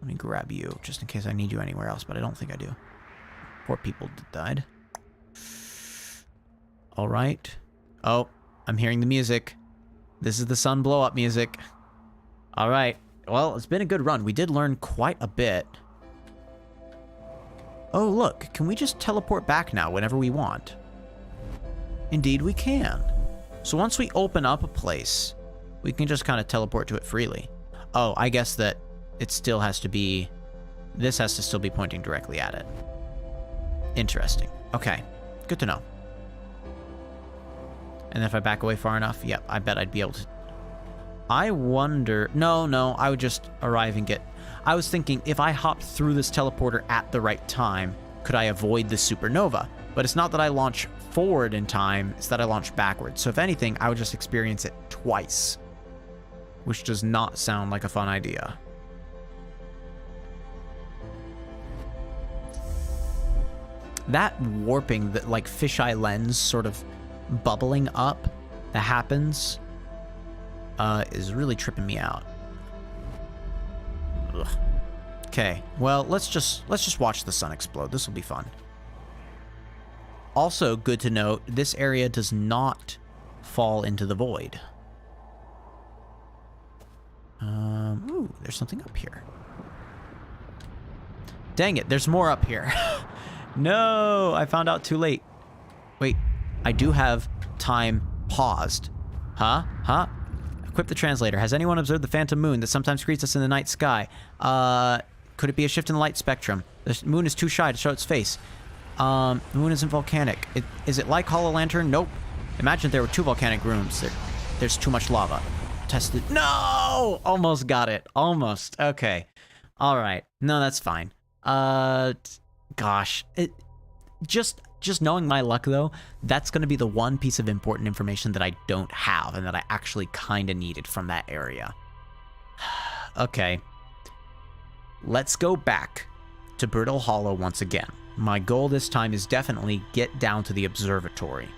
Let me grab you, just in case I need you anywhere else, but I don't think I do. Poor people died. All right. Oh, I'm hearing the music. This is the sun blow up music. All right. Well, it's been a good run. We did learn quite a bit. Oh, look. Can we just teleport back now whenever we want? Indeed, we can. So once we open up a place, we can just kind of teleport to it freely. Oh, I guess that it still has to be... This has to still be pointing directly at it. Interesting. Okay. Good to know. And if I back away far enough, yep, I bet I'd be able to... I wonder... No, I would just arrive and get... I was thinking, if I hopped through this teleporter at the right time, could I avoid the supernova? But it's not that I launch forward in time, it's that I launch backwards. So if anything, I would just experience it twice. Which does not sound like a fun idea. That warping, that like fisheye lens sort of bubbling up that happens is really tripping me out. Ugh. Okay, well, let's just watch the sun explode. This will be fun. Also, good to note, this area does not fall into the void. Ooh, there's something up here. Dang it, there's more up here. No, I found out too late. Wait, I do have time paused. Huh? Equip the translator. Has anyone observed the phantom moon that sometimes greets us in the night sky? Could it be a shift in the light spectrum? The moon is too shy to show its face. The moon isn't volcanic. Is it like Hollow Lantern? Nope. Imagine there were 2 volcanic rooms. There's too much lava. Tested. No! Almost got it. Almost. Okay. All right. No, that's fine. Gosh. Just knowing my luck, though, that's going to be the one piece of important information that I don't have and that I actually kind of needed from that area. Okay. Let's go back to Brittle Hollow once again. My goal this time is definitely get down to the observatory.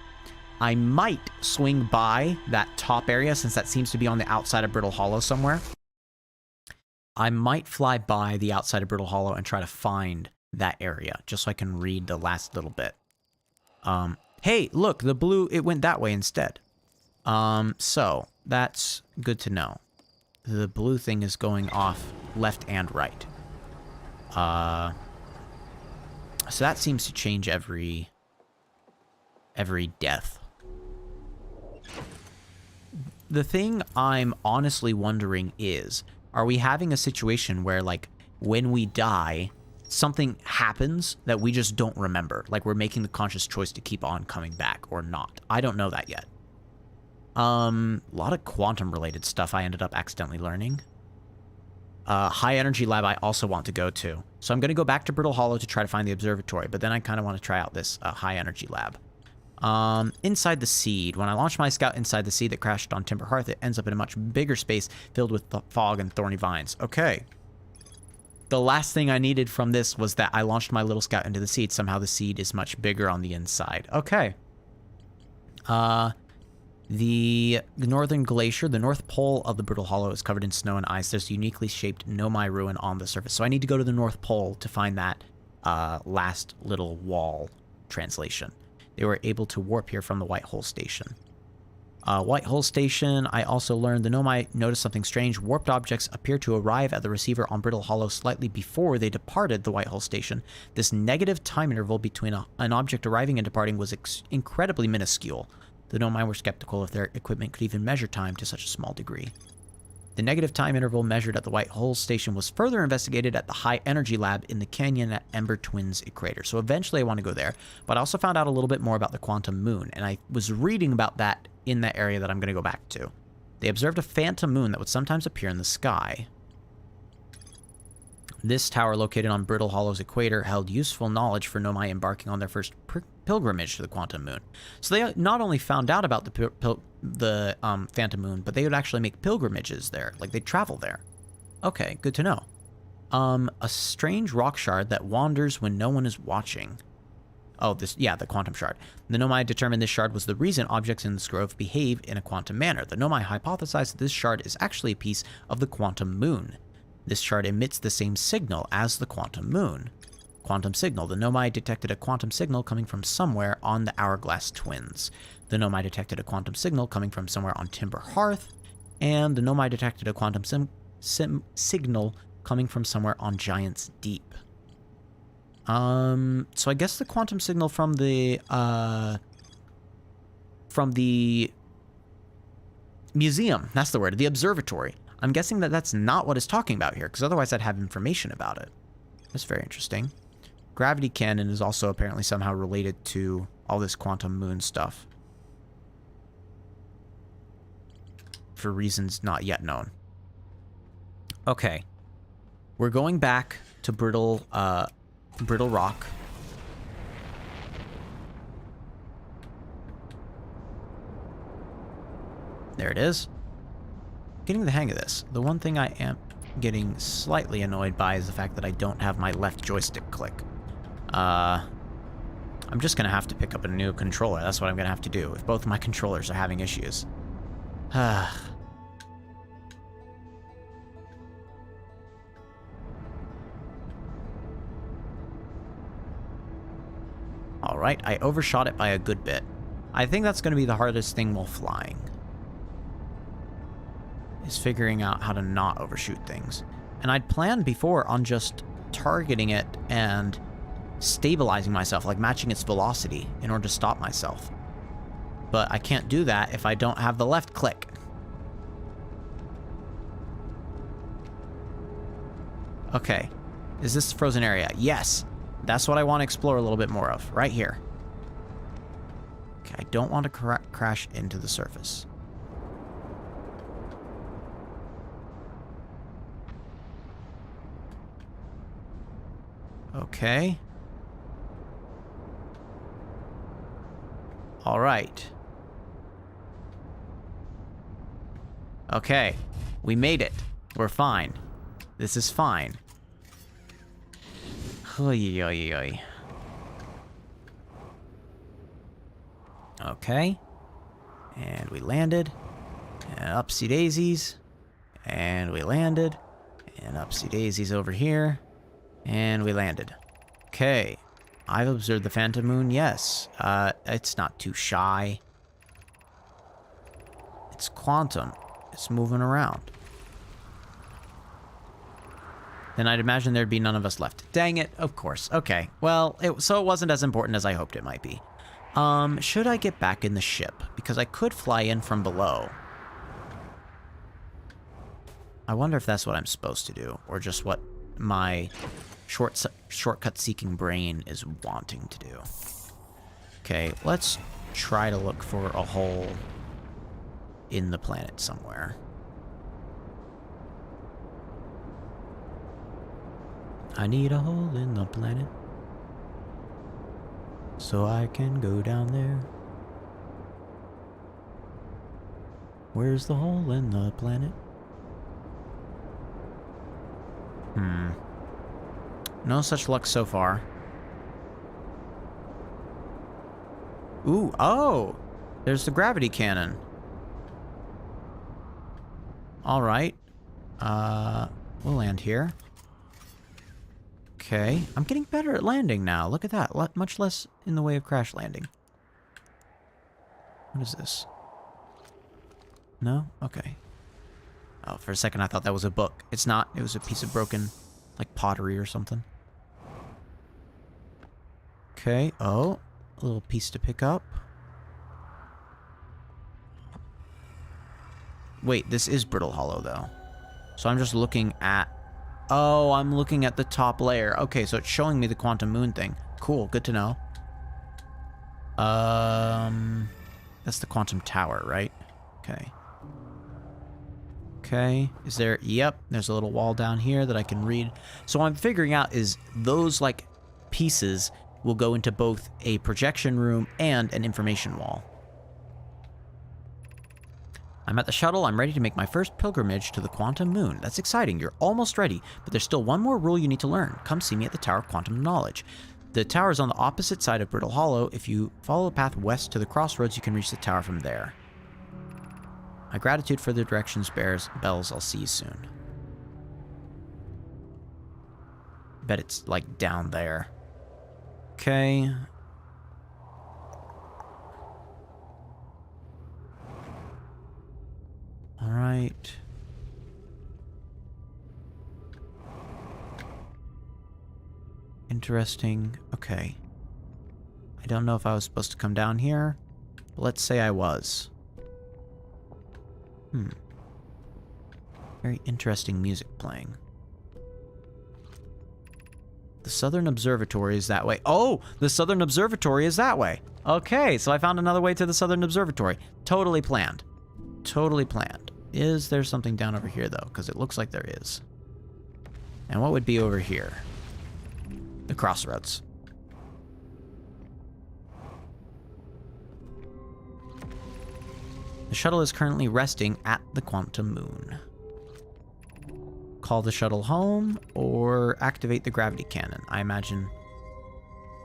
I might swing by that top area since that seems to be on the outside of Brittle Hollow somewhere. I might fly by the outside of Brittle Hollow and try to find that area just so I can read the last little bit. Hey, look, the blue, it went that way instead. So that's good to know. The blue thing is going off left and right. So that seems to change every death. The thing I'm honestly wondering is, are we having a situation where, like, when we die, something happens that we just don't remember? Like, we're making the conscious choice to keep on coming back or not. I don't know that yet. A lot of quantum-related stuff I ended up accidentally learning. High energy lab I also want to go to. So I'm going to go back to Brittle Hollow to try to find the observatory, but then I kind of want to try out this high energy lab. Inside the seed. When I launch my scout inside the seed that crashed on Timber Hearth, it ends up in a much bigger space filled with fog and thorny vines. Okay. The last thing I needed from this was that I launched my little scout into the seed. Somehow the seed is much bigger on the inside. Okay. The northern glacier, the north pole of the Brittle Hollow, is covered in snow and ice. There's a uniquely shaped Nomai ruin on the surface. So I need to go to the North Pole to find that last little wall translation. They were able to warp here from the White Hole Station. White Hole Station, I also learned the Nomai noticed something strange. Warped objects appear to arrive at the receiver on Brittle Hollow slightly before they departed the White Hole Station. This negative time interval between an object arriving and departing was incredibly minuscule. The Nomai were skeptical if their equipment could even measure time to such a small degree. The negative time interval measured at the White Hole Station was further investigated at the High Energy Lab in the canyon at Ember Twins Equator. So eventually I want to go there, but I also found out a little bit more about the quantum moon, and I was reading about that in that area that I'm going to go back to. They observed a phantom moon that would sometimes appear in the sky. This tower, located on Brittle Hollow's equator, held useful knowledge for Nomai embarking on their first pilgrimage to the quantum moon. So they not only found out about the phantom moon, but they would actually make pilgrimages there. Like, they'd travel there. Okay, good to know. A strange rock shard that wanders when no one is watching. Oh, the quantum shard. The Nomai determined this shard was the reason objects in this grove behave in a quantum manner. The Nomai hypothesized that this shard is actually a piece of the quantum moon. This shard emits the same signal as the quantum moon. Quantum signal. The Nomai detected a quantum signal coming from somewhere on the Hourglass Twins. The Nomai detected a quantum signal coming from somewhere on Timber Hearth. And the Nomai detected a quantum signal coming from somewhere on Giant's Deep. So I guess the quantum signal from the museum, that's the word, the observatory. I'm guessing that that's not what it's talking about here, because otherwise I'd have information about it. That's very interesting. Gravity cannon is also apparently somehow related to all this quantum moon stuff. For reasons not yet known. Okay. We're going back to Brittle Rock. There it is. Getting the hang of this. The one thing I am getting slightly annoyed by is the fact that I don't have my left joystick click. I'm just gonna have to pick up a new controller. That's what I'm gonna have to do if both of my controllers are having issues. Alright, I overshot it by a good bit. I think that's gonna be the hardest thing while flying. is figuring out how to not overshoot things. And I'd planned before on just targeting it and stabilizing myself, like matching its velocity in order to stop myself. But I can't do that if I don't have the left click. Okay. Is this the frozen area? Yes. That's what I want to explore a little bit more of, right here. Okay, I don't want to crash into the surface. Okay. All right. Okay. We made it. We're fine. This is fine. Oy, oy, oy. Okay. And we landed. And upsy daisies. And we landed. And upsy daisies over here. And we landed. Okay. I've observed the phantom moon, yes. It's not too shy. It's quantum. It's moving around. Then I'd imagine there'd be none of us left. Dang it, of course. Okay, well, so it wasn't as important as I hoped it might be. Should I get back in the ship? Because I could fly in from below. I wonder if that's what I'm supposed to do, or just what my shortcut-seeking brain is wanting to do. Okay, let's try to look for a hole in the planet somewhere. I need a hole in the planet so I can go down there. Where's the hole in the planet? No such luck so far. Ooh, oh! There's the gravity cannon. Alright. We'll land here. Okay. I'm getting better at landing now. Look at that. Much less in the way of crash landing. What is this? No? Okay. Oh, for a second I thought that was a book. It's not. It was a piece of broken, like, pottery or something. Okay. Oh, a little piece to pick up. Wait, this is Brittle Hollow, though. So I'm just looking at... Oh, I'm looking at the top layer. Okay, so it's showing me the quantum moon thing. Cool, good to know. That's the quantum tower, right? Okay. Okay, is there... Yep, there's a little wall down here that I can read. So what I'm figuring out is those, like, pieces will go into both a projection room and an information wall. I'm at the shuttle. I'm ready to make my first pilgrimage to the quantum moon. That's exciting. You're almost ready, but there's still one more rule you need to learn. Come see me at the Tower of Quantum Knowledge. The tower is on the opposite side of Brittle Hollow. If you follow the path west to the crossroads, you can reach the tower from there. My gratitude for the directions bells. I'll see you soon. Bet it's, like, down there. Okay. All right. Interesting. Okay. I don't know if I was supposed to come down here, but let's say I was. Very interesting music playing. The Southern Observatory is that way. Oh, the Southern Observatory is that way. Okay, so I found another way to the Southern Observatory. Totally planned. Totally planned. Is there something down over here, though? Because it looks like there is. And what would be over here? The crossroads. The shuttle is currently resting at the quantum moon. Call the shuttle home or activate the gravity cannon. I imagine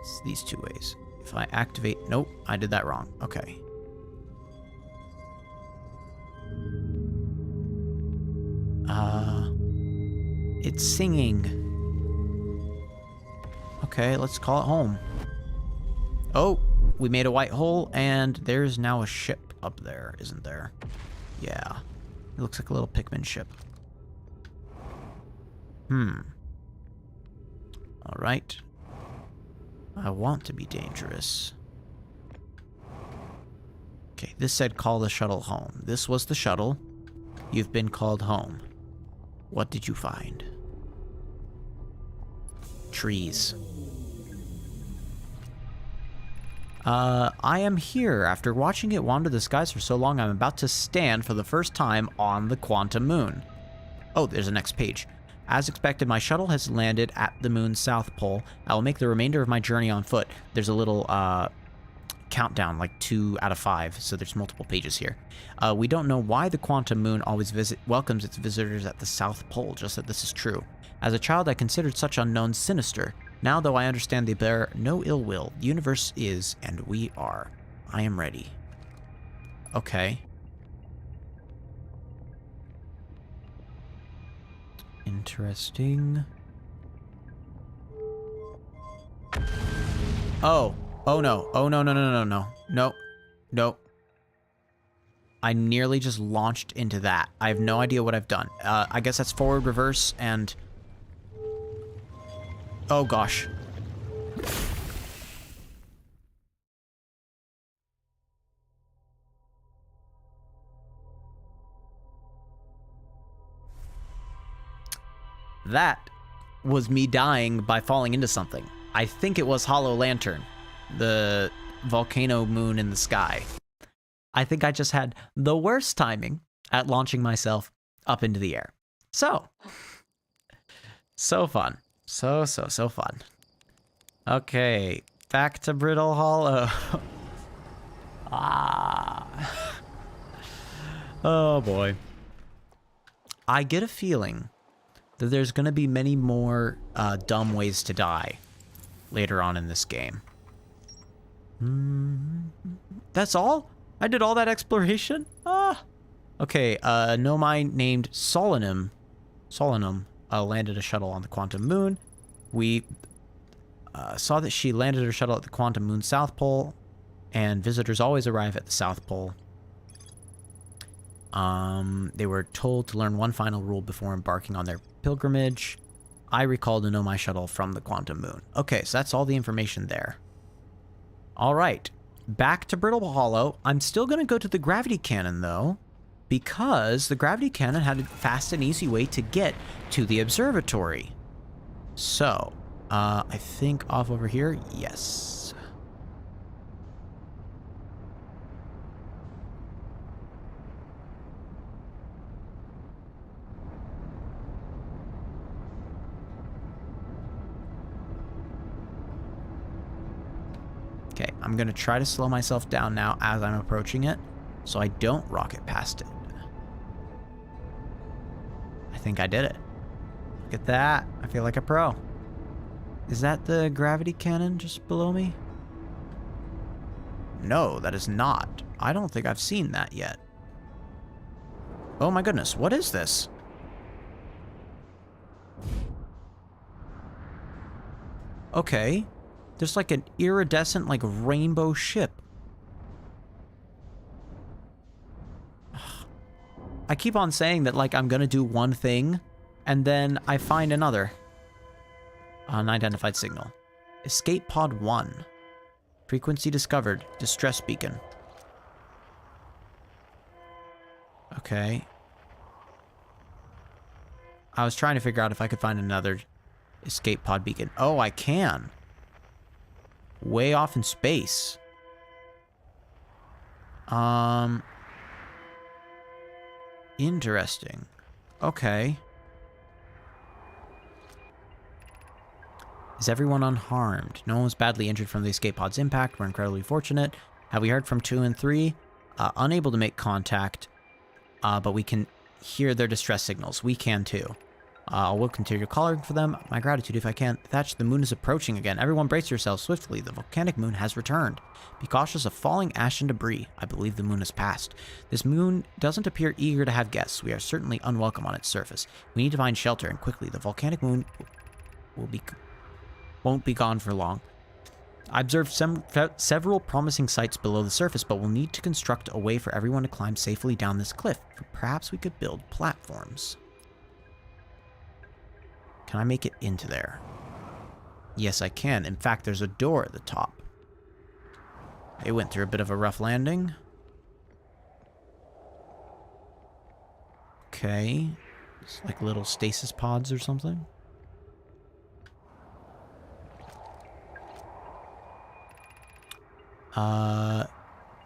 it's these two ways. If I activate... Nope, I did that wrong. Okay. It's singing. Okay, let's call it home. Oh, we made a white hole, and there's now a ship up there, isn't there? Yeah. It looks like a little Pikmin ship. Alright. I want to be dangerous. Okay, this said call the shuttle home. This was the shuttle. You've been called home. What did you find? Trees. I am here. After watching it wander the skies for so long, I'm about to stand for the first time on the quantum moon. Oh, there's a next page. As expected, my shuttle has landed at the moon's south pole. I will make the remainder of my journey on foot. There's a little, countdown, like 2 out of 5, so there's multiple pages here. We don't know why the quantum moon always welcomes its visitors at the South Pole, just that this is true. As a child, I considered such unknowns sinister. Now, though, I understand they bear no ill will. The universe is, and we are. I am ready. Okay. Interesting. Oh. Oh no. Oh no, no, no, no, no. No. No. I nearly just launched into that. I have no idea what I've done. I guess that's forward, reverse, and... Oh gosh. That was me dying by falling into something. I think it was Hollow Lantern, the volcano moon in the sky. I think I just had the worst timing at launching myself up into the air. So fun. So fun. Okay, back to Brittle Hollow. Oh boy. I get a feeling that there's going to be many more dumb ways to die later on in this game. That's all? I did all that exploration? Okay, Nomai named Solanum landed a shuttle on the quantum moon. We saw that she landed her shuttle at the quantum moon south pole, and visitors always arrive at the south pole. They were told to learn one final rule before embarking on their pilgrimage. I recall the Nomai shuttle from the quantum moon. Okay, so that's all the information there. All right, back to Brittle Hollow. I'm still going to go to the gravity cannon, though, because the gravity cannon had a fast and easy way to get to the observatory. So, I think off over here, yes. Okay, I'm going to try to slow myself down now as I'm approaching it, so I don't rocket past it. I think I did it. Look at that. I feel like a pro. Is that the gravity cannon just below me? No, that is not. I don't think I've seen that yet. Oh my goodness, what is this? Okay. There's like an iridescent, like, rainbow ship. I keep on saying that, like, I'm gonna do one thing, and then I find another. Unidentified signal. Escape pod 1. Frequency discovered. Distress beacon. Okay. I was trying to figure out if I could find another escape pod beacon. Oh, I can. Way off in space. Interesting. Okay. Is everyone unharmed? No one was badly injured from the escape pod's impact. We're incredibly fortunate. Have we heard from 2 and 3? Unable to make contact, but we can hear their distress signals. We can too. We'll continue calling for them. My gratitude if I can. Thatch, the moon is approaching again. Everyone brace yourselves swiftly. The volcanic moon has returned. Be cautious of falling ash and debris. I believe the moon has passed. This moon doesn't appear eager to have guests. We are certainly unwelcome on its surface. We need to find shelter, and quickly. The volcanic moon won't be gone for long. I observed several promising sites below the surface, but we'll need to construct a way for everyone to climb safely down this cliff. Perhaps we could build platforms. Can I make it into there? Yes, I can. In fact, there's a door at the top. It went through a bit of a rough landing. Okay. It's like little stasis pods or something.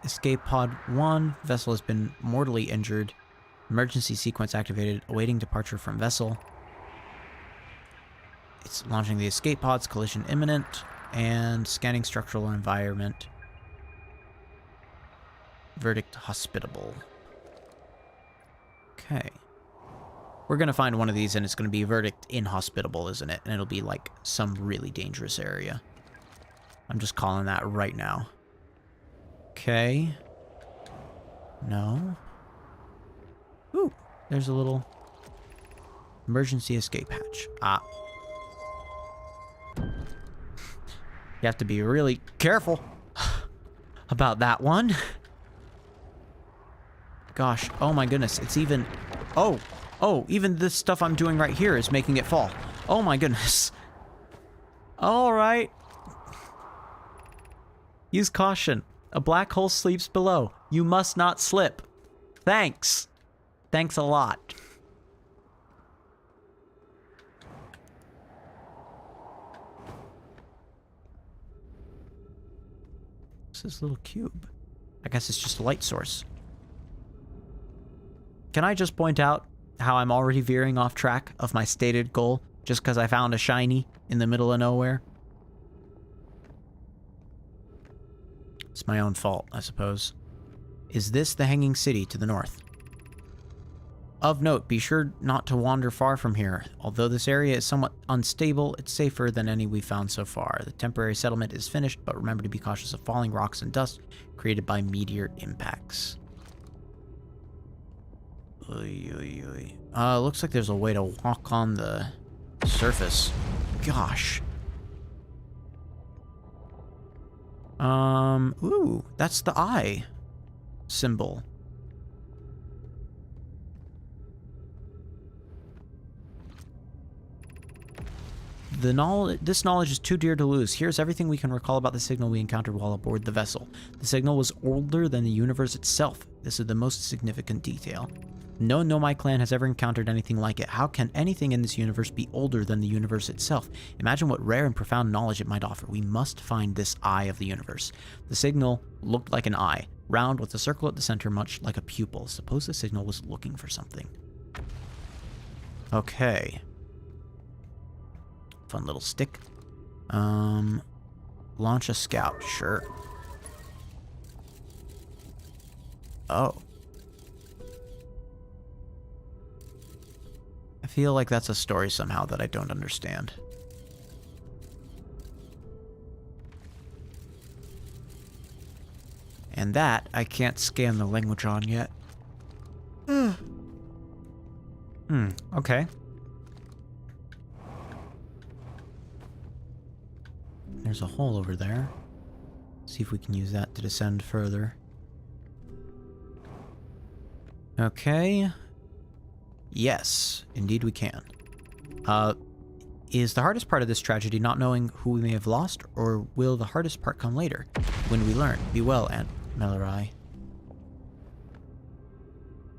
Escape pod 1. Vessel has been mortally injured. Emergency sequence activated. Awaiting departure from vessel. It's launching the escape pods. Collision imminent. And scanning structural environment. Verdict hospitable. Okay. We're gonna find one of these and it's gonna be verdict inhospitable, isn't it? And it'll be like some really dangerous area. I'm just calling that right now. Okay. No. Ooh, there's a little emergency escape hatch. Ah. You have to be really careful about that one. Gosh, oh my goodness, it's even... Oh, even this stuff I'm doing right here is making it fall. Oh my goodness. Alright. Use caution. A black hole sleeps below. You must not slip. Thanks. Thanks a lot. What's this little cube? I guess it's just a light source. Can I just point out how I'm already veering off track of my stated goal just because I found a shiny in the middle of nowhere? It's my own fault, I suppose. Is this the Hanging City to the north? Of note, be sure not to wander far from here. Although this area is somewhat unstable, it's safer than any we've found so far. The temporary settlement is finished, but remember to be cautious of falling rocks and dust created by meteor impacts. Looks like there's a way to walk on the surface. Gosh. Ooh, that's the eye symbol. This knowledge is too dear to lose. Here's everything we can recall about the signal we encountered while aboard the vessel. The signal was older than the universe itself. This is the most significant detail. No Nomai clan has ever encountered anything like it. How can anything in this universe be older than the universe itself? Imagine what rare and profound knowledge it might offer. We must find this eye of the universe. The signal looked like an eye, round with a circle at the center, much like a pupil. Suppose the signal was looking for something. Okay. Fun little stick. Launch a scout, sure. Oh. I feel like that's a story somehow that I don't understand. And that I can't scan the language on yet. Okay. There's a hole over there. See if we can use that to descend further. Okay. Yes, indeed we can. Is the hardest part of this tragedy not knowing who we may have lost, or will the hardest part come later, when we learn? Be well, Aunt Mellorai.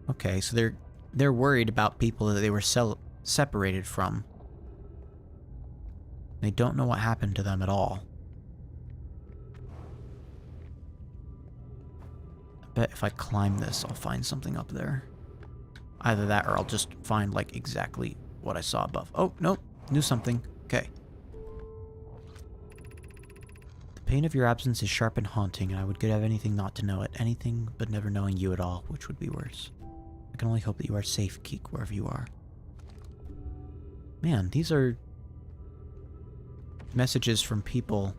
Okay, so they're worried about people that they were separated from. They don't know what happened to them at all. I bet if I climb this, I'll find something up there. Either that or I'll just find, like, exactly what I saw above. Oh, nope. Knew something. Okay. The pain of your absence is sharp and haunting, and I would have anything not to know it. Anything but never knowing you at all, which would be worse. I can only hope that you are safe, Keek, wherever you are. Man, these are messages from people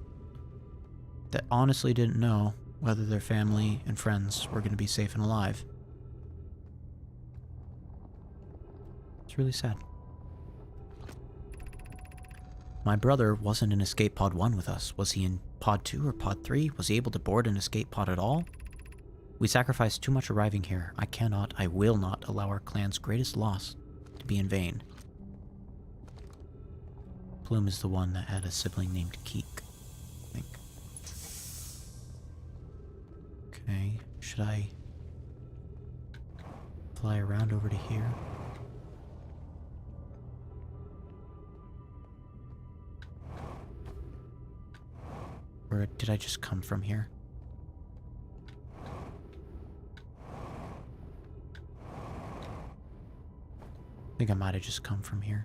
that honestly didn't know whether their family and friends were going to be safe and alive. It's really sad. My brother wasn't in Escape Pod 1 with us. Was he in Pod 2 or Pod 3? Was he able to board an escape pod at all? We sacrificed too much arriving here. I will not allow our clan's greatest loss to be in vain. Plume is the one that had a sibling named Keek, I think. Okay, should I fly around over to here? Or did I just come from here? I think I might have just come from here.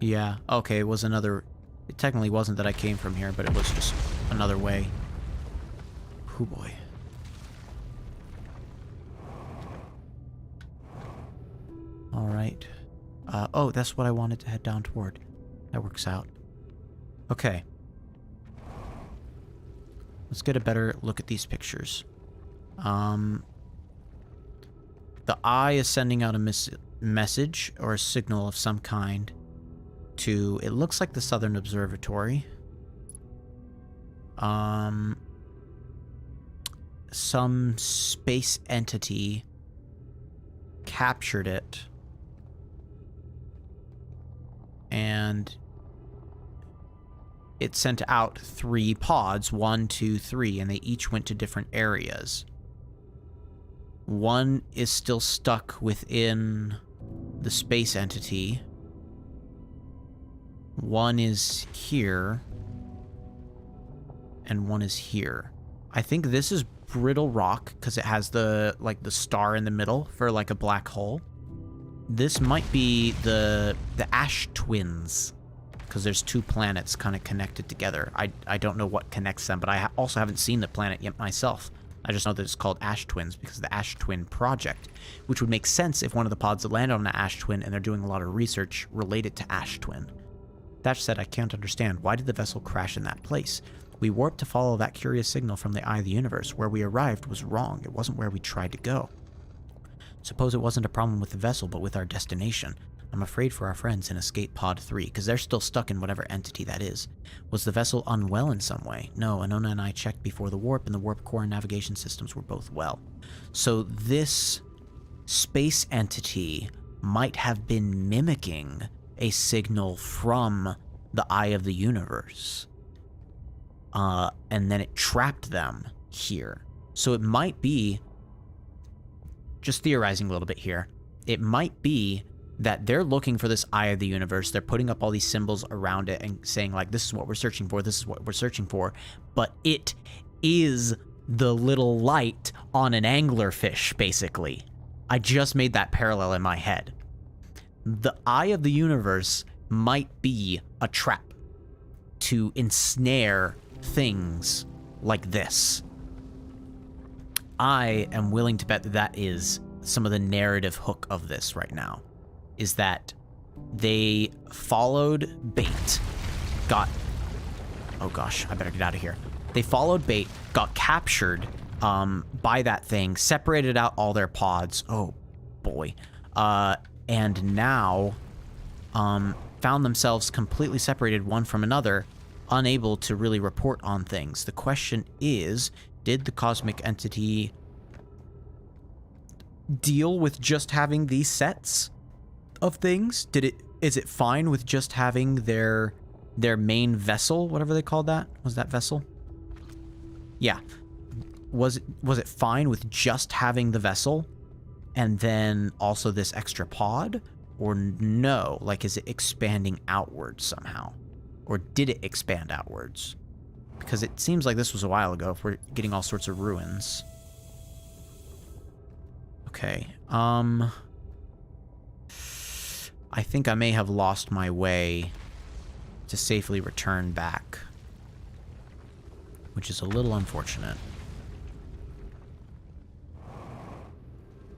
Yeah, okay, it was another... It technically wasn't that I came from here, but it was just another way. Oh boy. Alright. Oh, that's what I wanted to head down toward. That works out. Okay. Let's get a better look at these pictures. The eye is sending out a message or a signal of some kind to, it looks like the Southern Observatory. Some space entity captured it, and it sent out 3 pods, 1, 2, 3, and they each went to different areas. One is still stuck within the space entity. One is here, and one is here. I think this is brittle rock because it has the the star in the middle for like a black hole. This might be the ash twins, because there's 2 planets kind of connected together. I don't know what connects them, but I also haven't seen the planet yet myself. I just know that it's called Ash Twins because of the Ash Twin Project, which would make sense if one of the pods landed on an Ash Twin and they're doing a lot of research related to Ash Twin. That said, I can't understand, why did the vessel crash in that place? We warped to follow that curious signal from the eye of the universe. Where we arrived was wrong. It wasn't where we tried to go. Suppose it wasn't a problem with the vessel, but with our destination. I'm afraid for our friends in Escape Pod 3, because they're still stuck in whatever entity that is. Was the vessel unwell in some way? No, Anona and I checked before the warp, and the warp core and navigation systems were both well. So this space entity might have been mimicking a signal from the eye of the universe. And then it trapped them here. So it might be, just theorizing a little bit here, it might be that they're looking for this eye of the universe. They're putting up all these symbols around it and saying, like, this is what we're searching for, this is what we're searching for. But it is the little light on an anglerfish, basically. I just made that parallel in my head. The eye of the universe might be a trap to ensnare things like this. I am willing to bet that that is some of the narrative hook of this right now. Is that they followed bait, got... Oh gosh, I better get out of here. They followed bait, got captured by that thing, separated out all their pods. Oh boy. And now found themselves completely separated one from another, unable to really report on things. The question is, did the cosmic entity deal with just having these sets of things? Is it fine with just having their main vessel, whatever they called that? Was that vessel? Yeah. Was it fine with just having the vessel and then also this extra pod? Or no? Like, is it expanding outwards somehow? Or did it expand outwards? Because it seems like this was a while ago if we're getting all sorts of ruins. Okay, I think I may have lost my way to safely return back, which is a little unfortunate.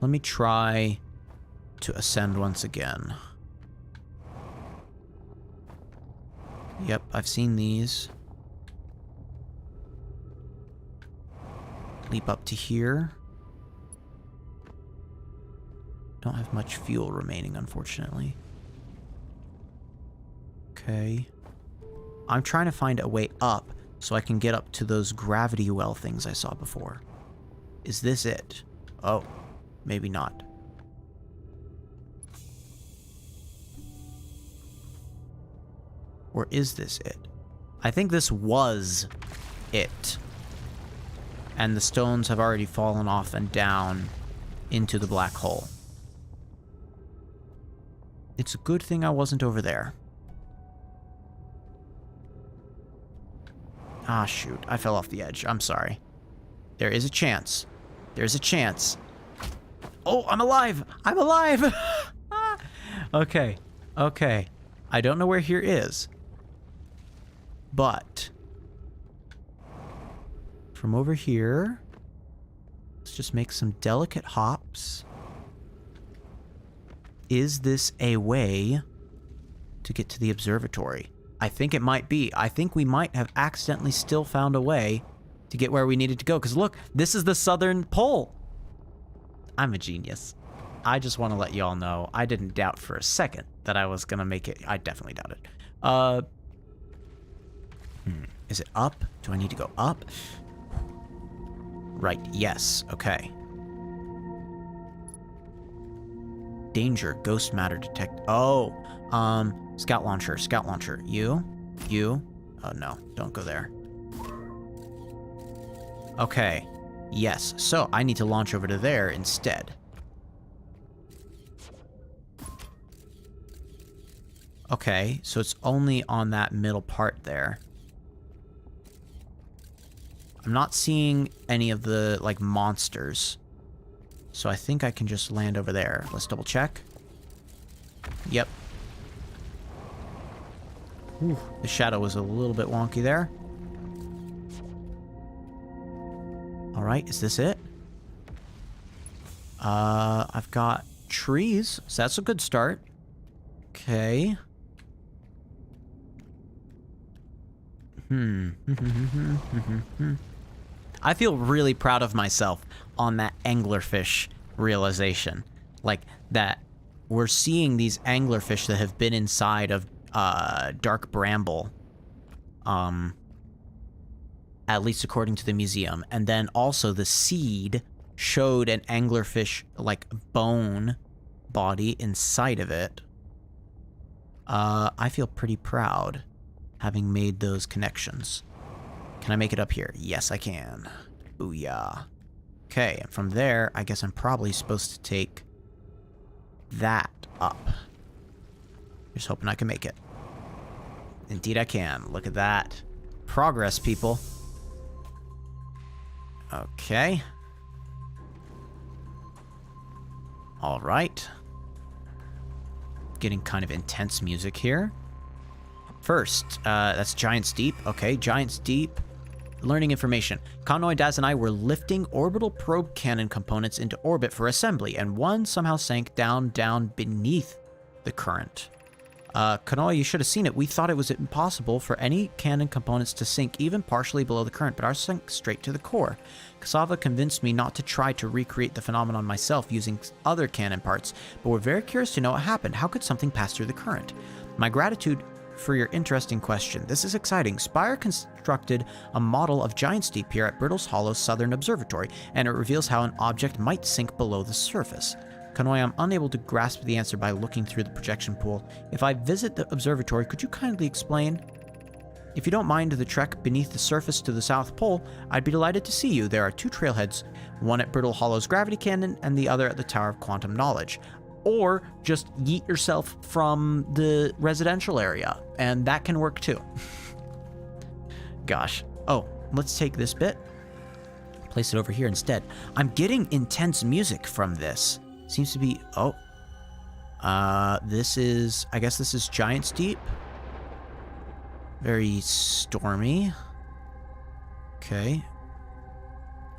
Let me try to ascend once again. Yep, I've seen these. Leap up to here. Don't have much fuel remaining, unfortunately. Okay. I'm trying to find a way up so I can get up to those gravity well things I saw before. Is this it? Oh, maybe not. Or is this it? I think this was it. And the stones have already fallen off and down into the black hole. It's a good thing I wasn't over there. Ah, shoot. I fell off the edge. I'm sorry. There is a chance. There's a chance. Oh, I'm alive! I'm alive! Okay. Okay. I don't know where here is. But from over here, let's just make some delicate hops. Is this a way to get to the observatory? I think it might be. I think we might have accidentally still found a way to get where we needed to go. Because look, this is the southern pole. I'm a genius. I just want to let you all know I didn't doubt for a second that I was going to make it. I definitely doubted. Is it up? Do I need to go up? Right, yes. Okay. Danger, ghost matter detect. Oh, scout launcher, scout launcher. You. Oh, no, don't go there. Okay, yes. So I need to launch over to there instead. Okay, so it's only on that middle part there. I'm not seeing any of the, like, monsters. So I think I can just land over there. Let's double check. Yep. Ooh, the shadow was a little bit wonky there. Alright, is this it? I've got trees, so that's a good start. Okay. I feel really proud of myself on that anglerfish realization. Like, that we're seeing these anglerfish that have been inside of dark bramble. At least according to the museum. And then also the seed showed an anglerfish, like, bone body inside of it. I feel pretty proud having made those connections. Can I make it up here? Yes, I can. Booyah. Okay, and from there, I guess I'm probably supposed to take that up. Just hoping I can make it. Indeed I can. Look at that. Progress, people. Okay. Alright. Getting kind of intense music here. First, that's Giant's Deep. Okay, Giant's Deep. Learning information. Conroy, Daz, and I were lifting orbital probe cannon components into orbit for assembly, and one somehow sank down beneath the current. Kanoa, you should have seen it. We thought it was impossible for any cannon components to sink even partially below the current, but ours sank straight to the core. Cassava convinced me not to try to recreate the phenomenon myself using other cannon parts, but we're very curious to know what happened. How could something pass through the current? My gratitude for your interesting question. This is exciting. Spire constructed a model of Giant's Deep here at Brittle's Hollow's Southern Observatory, and it reveals how an object might sink below the surface. Kanoy, I'm unable to grasp the answer by looking through the projection pool. If I visit the observatory, could you kindly explain? If you don't mind the trek beneath the surface to the South Pole, I'd be delighted to see you. There are two trailheads, one at Brittle Hollow's Gravity Cannon and the other at the Tower of Quantum Knowledge. Or just yeet yourself from the residential area, and that can work too. Gosh. Oh, let's take this bit. Place it over here instead. I'm getting intense music from this. Seems to be... Oh. This is... I guess this is Giant's Deep. Very stormy. Okay.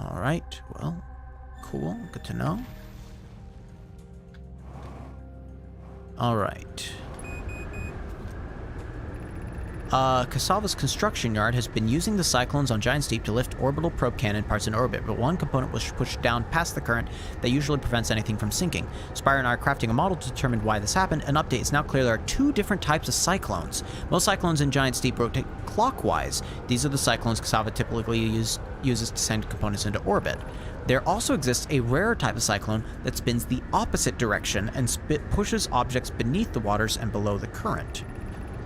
Alright. Well, cool. Good to know. Alright. Kasava's construction yard has been using the cyclones on Giant's Deep to lift orbital probe cannon parts in orbit, but one component was pushed down past the current that usually prevents anything from sinking. Spire and I are crafting a model to determine why this happened. An update is now clear there are two different types of cyclones. Most cyclones in Giant's Deep rotate clockwise. These are the cyclones Kasava typically uses to send components into orbit. There also exists a rarer type of cyclone that spins the opposite direction and pushes objects beneath the waters and below the current.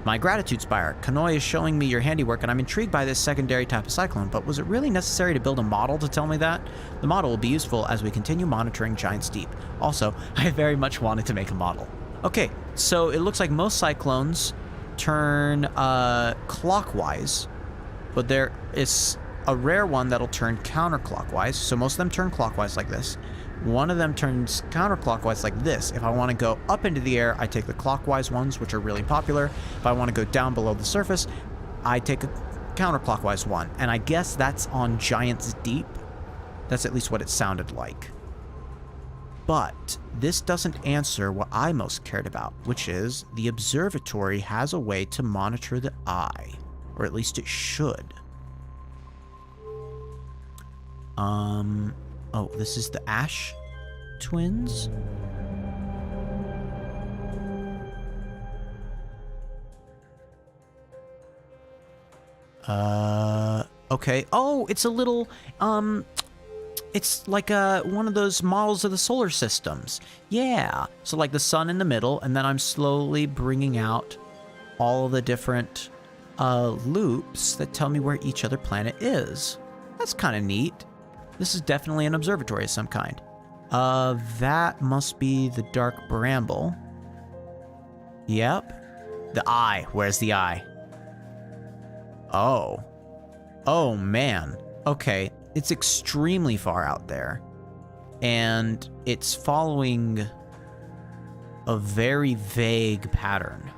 My gratitude, Spire. Kanoi is showing me your handiwork, and I'm intrigued by this secondary type of cyclone, but was it really necessary to build a model to tell me that? The model will be useful as we continue monitoring Giant's Deep. Also, I very much wanted to make a model. Okay, so it looks like most cyclones turn clockwise, but there is a rare one that'll turn counterclockwise, so most of them turn clockwise like this. One of them turns counterclockwise like this. If I want to go up into the air, I take the clockwise ones, which are really popular. If I want to go down below the surface, I take a counterclockwise one. And I guess that's on Giant's Deep. That's at least what it sounded like. But this doesn't answer what I most cared about, which is the observatory has a way to monitor the eye. Or at least it should. Oh, this is the Ash twins? Okay. Oh, it's a little, it's like one of those models of the solar systems. Yeah. So like the sun in the middle, and then I'm slowly bringing out all the different loops that tell me where each other planet is. That's kind of neat. This is definitely an observatory of some kind. That must be the Dark Bramble. Yep. The eye. Where's the eye? Oh. Oh, man. Okay. It's extremely far out there. And it's following a very vague pattern.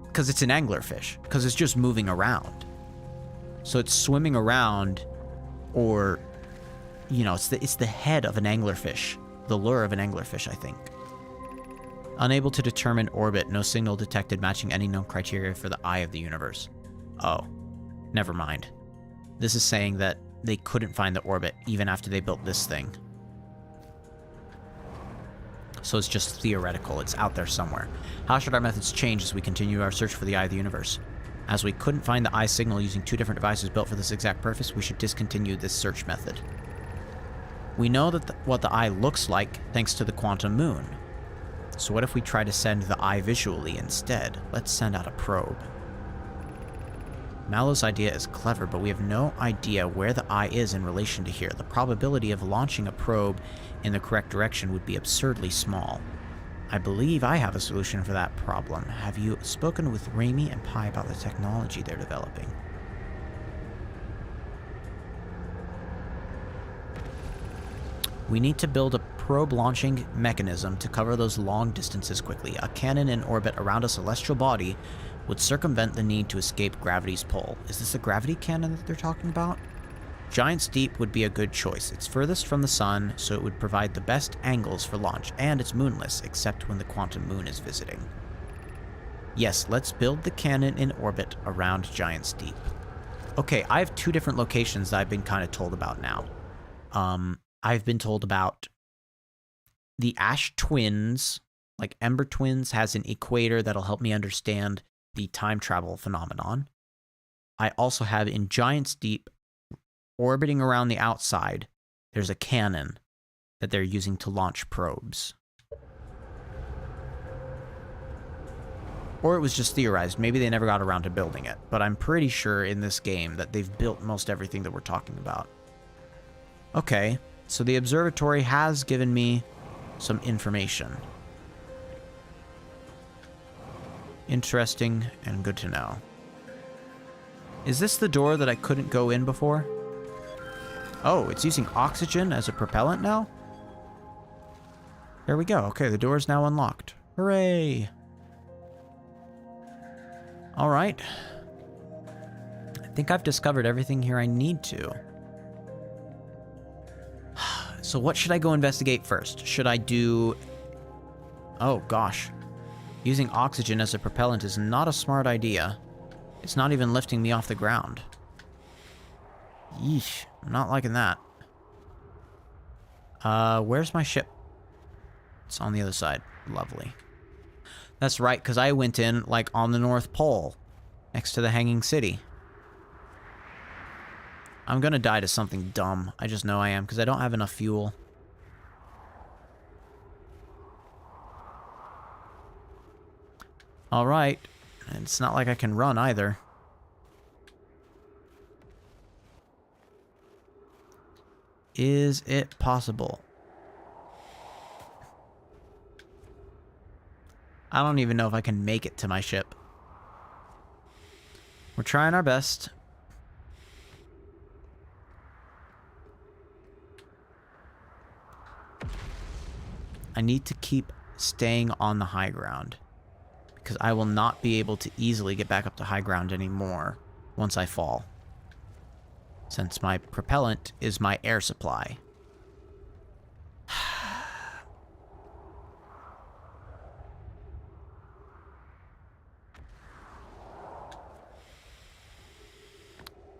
Because it's an anglerfish. Because it's just moving around. So it's swimming around, or, you know, it's the head of an anglerfish. The lure of an anglerfish, I think. Unable to determine orbit. No signal detected matching any known criteria for the eye of the universe. Oh. Never mind. This is saying that they couldn't find the orbit even after they built this thing. So it's just theoretical. It's out there somewhere. How should our methods change as we continue our search for the eye of the universe? As we couldn't find the eye signal using two different devices built for this exact purpose, we should discontinue this search method. We know that what the eye looks like thanks to the quantum moon. So what if we try to send the eye visually instead? Let's send out a probe. Mallow's idea is clever, but we have no idea where the eye is in relation to here. The probability of launching a probe in the correct direction would be absurdly small. I believe I have a solution for that problem. Have you spoken with Raimi and Pi about the technology they're developing? We need to build a probe launching mechanism to cover those long distances quickly. A cannon in orbit around a celestial body would circumvent the need to escape gravity's pull. Is this a gravity cannon that they're talking about? Giant's Deep would be a good choice. It's furthest from the sun, so it would provide the best angles for launch, and it's moonless, except when the quantum moon is visiting. Yes, let's build the cannon in orbit around Giant's Deep. Okay, I have two different locations that I've been kind of told about now. I've been told about the Ash twins, like Ember Twins has an equator that'll help me understand the time travel phenomenon. I also have in Giant's Deep, orbiting around the outside, there's a cannon that they're using to launch probes. Or it was just theorized. Maybe they never got around to building it. But I'm pretty sure in this game that they've built most everything that we're talking about. Okay, so the observatory has given me some information. Interesting and good to know. Is this the door that I couldn't go in before? Oh, it's using oxygen as a propellant now? There we go. Okay, the door is now unlocked. Hooray! Alright. I think I've discovered everything here I need to. So what should I go investigate first? Should I do... Oh, gosh. Using oxygen as a propellant is not a smart idea. It's not even lifting me off the ground. Yeesh, I'm not liking that. Where's my ship? It's on the other side. Lovely. That's right, because I went in, like, on the North Pole, next to the Hanging City. I'm gonna die to something dumb. I just know I am, because I don't have enough fuel. Alright. It's not like I can run, either. Is it possible? I don't even know if I can make it to my ship. We're trying our best. I need to keep staying on the high ground, because I will not be able to easily get back up to high ground anymore once I fall, since my propellant is my air supply.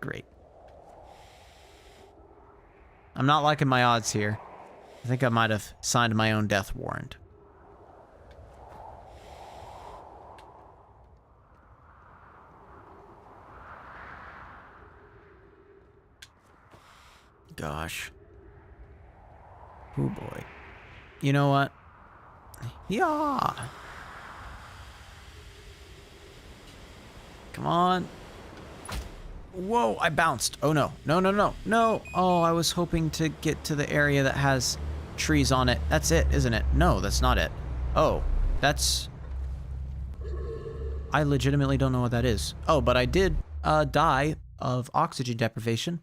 Great. I'm not liking my odds here. I think I might have signed my own death warrant. Gosh. Oh boy. You know what? Yeah. Come on. Whoa, I bounced. Oh no. No, no, no. No. Oh, I was hoping to get to the area that has trees on it. That's it, isn't it? No, that's not it. Oh, that's... I legitimately don't know what that is. Oh, but I did die of oxygen deprivation.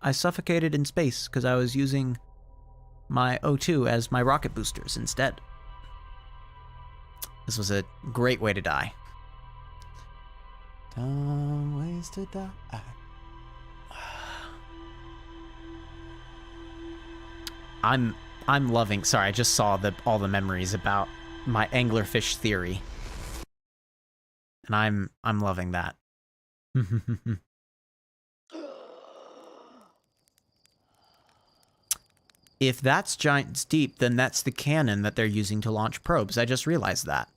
I suffocated in space because I was using my O2 as my rocket boosters instead. This was a great way to die. Dumb ways to die. I'm loving. Sorry, I just saw all the memories about my anglerfish theory, and I'm loving that. If that's Giant's Deep, then that's the cannon that they're using to launch probes. I just realized that.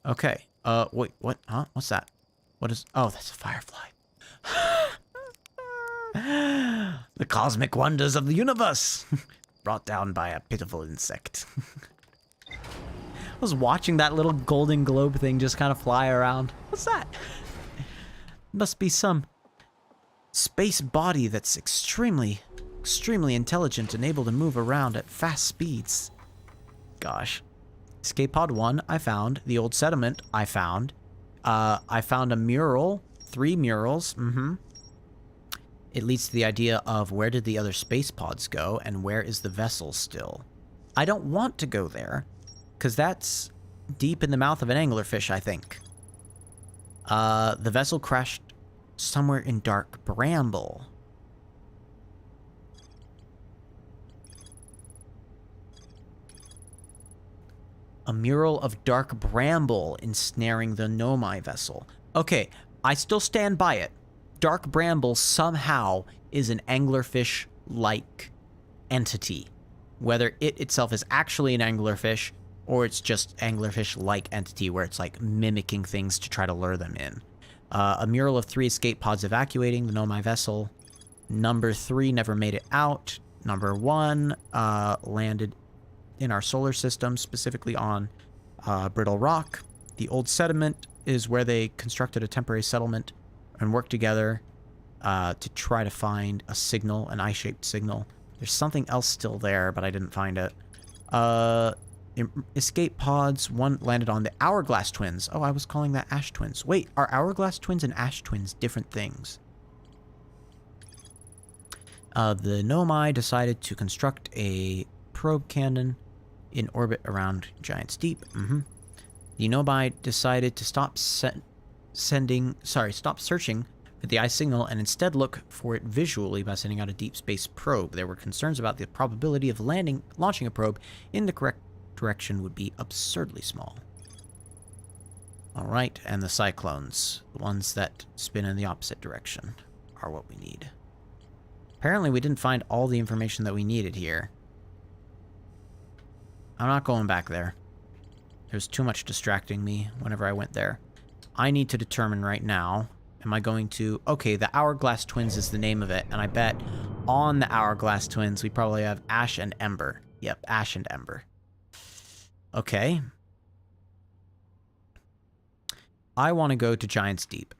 Okay. Wait, what? Huh? What's that? What is... Oh, that's a firefly. The cosmic wonders of the universe. Brought down by a pitiful insect. I was watching that little golden globe thing just kind of fly around. What's that? Must be some space body that's extremely intelligent and able to move around at fast speeds. Gosh. Escape pod 1, I found. The old settlement, I found. I found a mural. 3 murals. It leads to the idea of where did the other space pods go and where is the vessel still. I don't want to go there, because that's deep in the mouth of an anglerfish, I think. The vessel crashed somewhere in dark bramble. A mural of dark bramble ensnaring the Nomai vessel. Okay, I still stand by it. Dark bramble somehow is an anglerfish-like entity. Whether it itself is actually an anglerfish, or it's just anglerfish-like entity where it's like mimicking things to try to lure them in. A mural of 3 escape pods evacuating the Nomai vessel. Number 3 never made it out. Number 1 landed in our solar system, specifically on Brittle Rock. The old settlement is where they constructed a temporary settlement and worked together to try to find a signal, an eye-shaped signal. There's something else still there, but I didn't find it. Escape pods, 1 landed on the Hourglass Twins. Oh, I was calling that Ash Twins. Wait, are Hourglass Twins and Ash Twins different things? The Nomai decided to construct a probe cannon in orbit around Giant's Deep. The Nomai decided to stop searching for the eye signal and instead look for it visually by sending out a deep space probe. There were concerns about the probability of launching a probe in the correct direction would be absurdly small. Alright, and the cyclones, the ones that spin in the opposite direction, are what we need. Apparently we didn't find all the information that we needed here. I'm not going back there. There's too much distracting me whenever I went there. I need to determine right now, am I going to... Okay, the Hourglass Twins is the name of it, and I bet on the Hourglass Twins we probably have Ash and Ember. Yep, Ash and Ember. Okay. I want to go to Giant's Deep.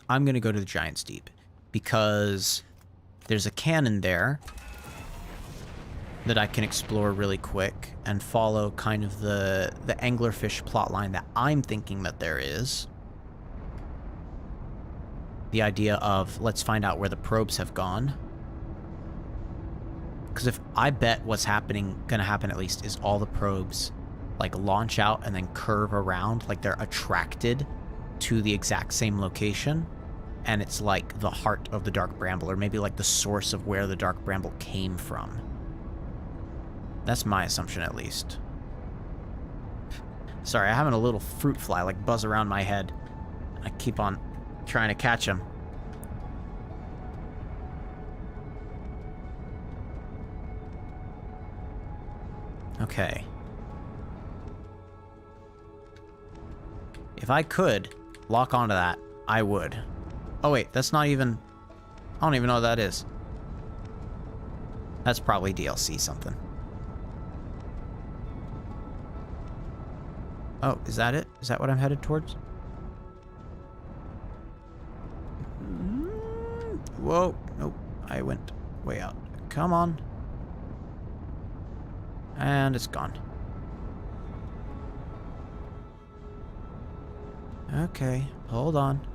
I'm going to go to the Giant's Deep because there's a cannon there that I can explore really quick and follow kind of the anglerfish plotline that I'm thinking that there is. The idea of, let's find out where the probes have gone. Because if I bet what's gonna happen at least, is all the probes like launch out and then curve around, like they're attracted to the exact same location. And it's like the heart of the Dark Bramble, or maybe like the source of where the Dark Bramble came from. That's my assumption, at least. Sorry, I'm having a little fruit fly, like, buzz around my head. I keep on trying to catch him. Okay. If I could lock onto that, I would. Oh, wait, that's not even... I don't even know what that is. That's probably DLC something. Oh, is that it? Is that what I'm headed towards? Whoa. Nope. I went way out. Come on. And it's gone. Okay. Hold on.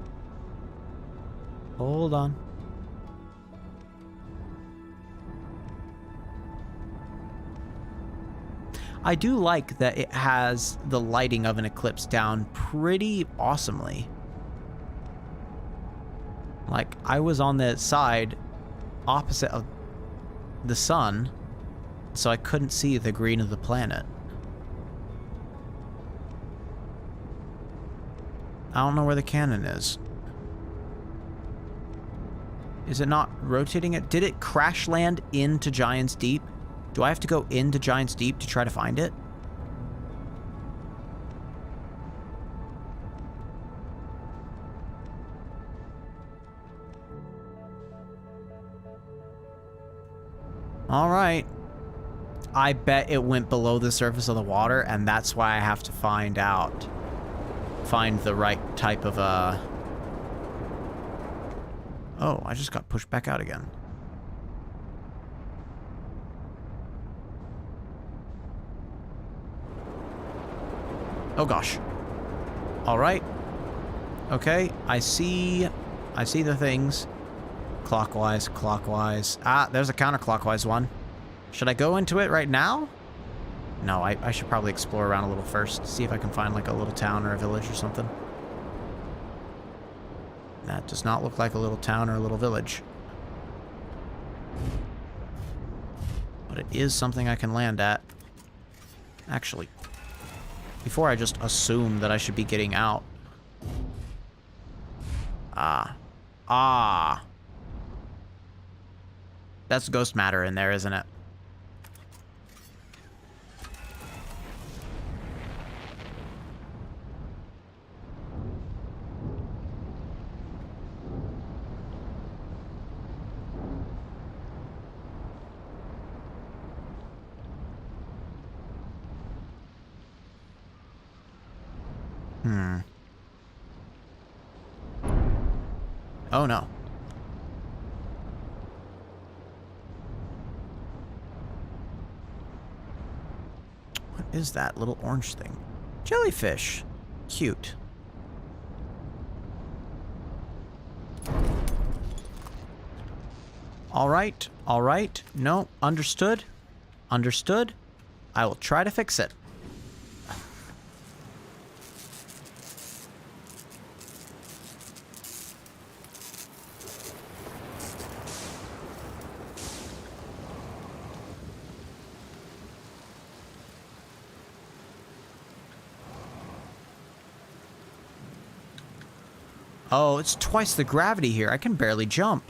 Hold on. I do like that it has the lighting of an eclipse down pretty awesomely. Like, I was on the side opposite of the sun, so I couldn't see the green of the planet. I don't know where the cannon is. Is it not rotating it? Did it crash land into Giant's Deep? Do I have to go into Giant's Deep to try to find it? Alright. I bet it went below the surface of the water, and that's why I have to find out. Find the right type of, Oh, I just got pushed back out again. Oh gosh. Alright. Okay, I see the things. Clockwise, clockwise. Ah, there's a counterclockwise one. Should I go into it right now? No, I should probably explore around a little first. See if I can find like a little town or a village or something. That does not look like a little town or a little village. But it is something I can land at. Actually, before I just assume that I should be getting out. Ah. That's ghost matter in there, isn't it? Oh no. What is that little orange thing? Jellyfish. Cute. Alright, alright. No, understood. Understood. I will try to fix it. Oh, it's twice the gravity here. I can barely jump.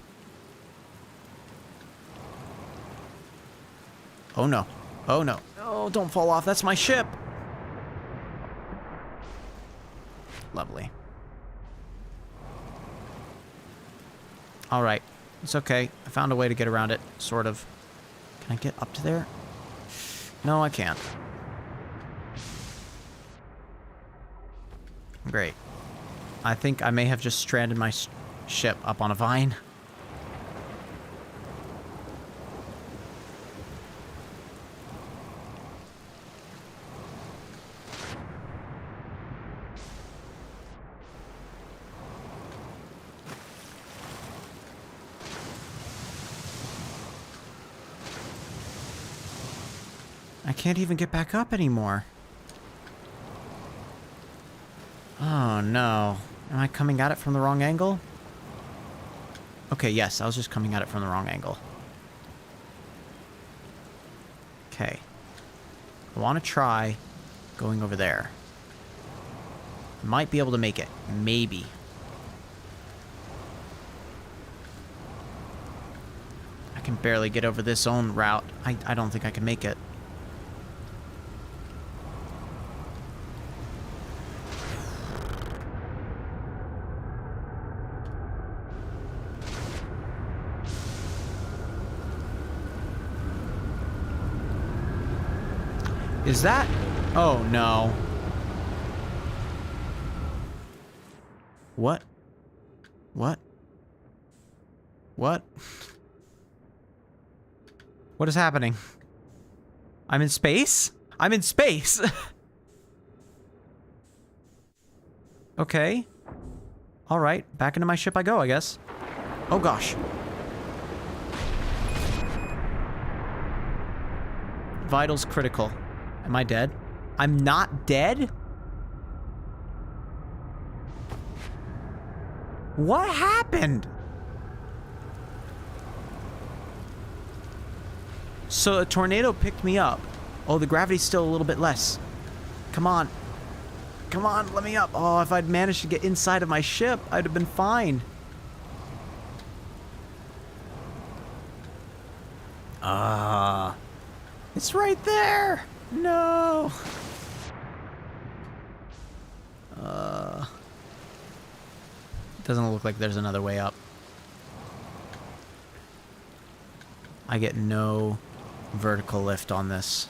Oh no. Oh no. Oh, don't fall off. That's my ship. Lovely. Alright. It's okay. I found a way to get around it. Sort of. Can I get up to there? No, I can't. Great. I think I may have just stranded my ship up on a vine. I can't even get back up anymore. Oh no. Am I coming at it from the wrong angle? Okay, yes, I was just coming at it from the wrong angle. Okay. I want to try going over there. Might be able to make it. Maybe. I can barely get over this own route. I don't think I can make it. Is that... Oh, no. What? What? What? What is happening? I'm in space? I'm in space! Okay. Alright, back into my ship I go, I guess. Oh, gosh. Vitals critical. Am I dead? I'm not dead? What happened? So a tornado picked me up. Oh, the gravity's still a little bit less. Come on. Come on, let me up. Oh, if I'd managed to get inside of my ship, I'd have been fine. It's right there. No. Doesn't look like there's another way up. I get no vertical lift on this.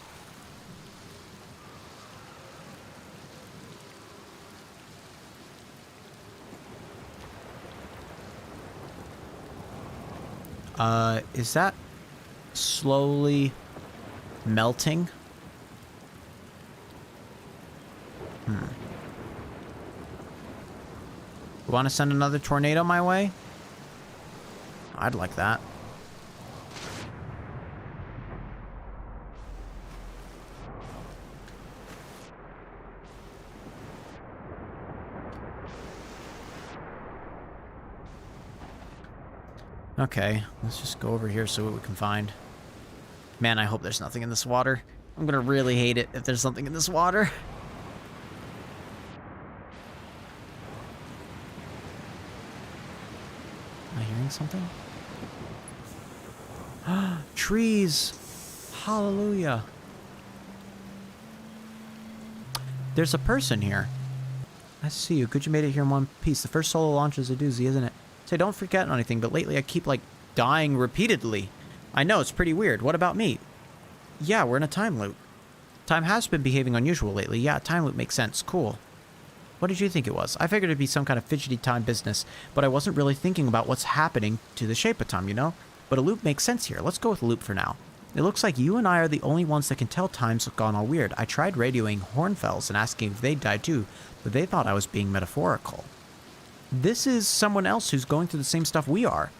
Is that slowly melting? You want to send another tornado my way? I'd like that. Okay, let's just go over here, see what we can find. Man, I hope there's nothing in this water. I'm gonna really hate it if there's something in this water. Am I hearing something? Trees! Hallelujah. There's a person here. I see you. Good you made it here in one piece. The first solo launch is a doozy, isn't it? Say, don't forget anything, but lately I keep, like, dying repeatedly. I know, it's pretty weird. What about me? Yeah, we're in a time loop. Time has been behaving unusual lately. Yeah, time loop makes sense. Cool. What did you think it was? I figured it'd be some kind of fidgety time business, but I wasn't really thinking about what's happening to the shape of time, you know? But a loop makes sense here. Let's go with a loop for now. It looks like you and I are the only ones that can tell time's gone all weird. I tried radioing Hornfells and asking if they'd died too, but they thought I was being metaphorical. This is someone else who's going through the same stuff we are.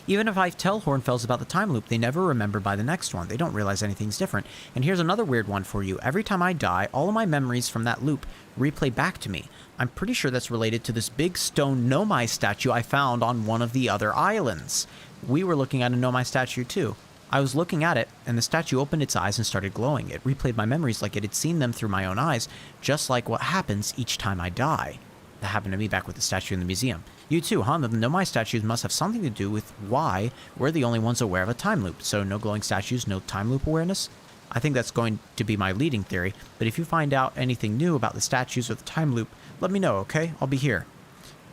Even if I tell Hornfells about the time loop, they never remember by the next one. They don't realize anything's different. And here's another weird one for you. Every time I die, all of my memories from that loop replay back to me. I'm pretty sure that's related to this big stone Nomai statue I found on one of the other islands. We were looking at a Nomai statue too. I was looking at it, and the statue opened its eyes and started glowing. It replayed my memories like it had seen them through my own eyes, just like what happens each time I die. that happened to me back with the statue in the museum. You too, huh? The Nomai statues must have something to do with why we're the only ones aware of a time loop. So no glowing statues, no time loop awareness? I think that's going to be my leading theory, but if you find out anything new about the statues or the time loop, let me know, okay? I'll be here.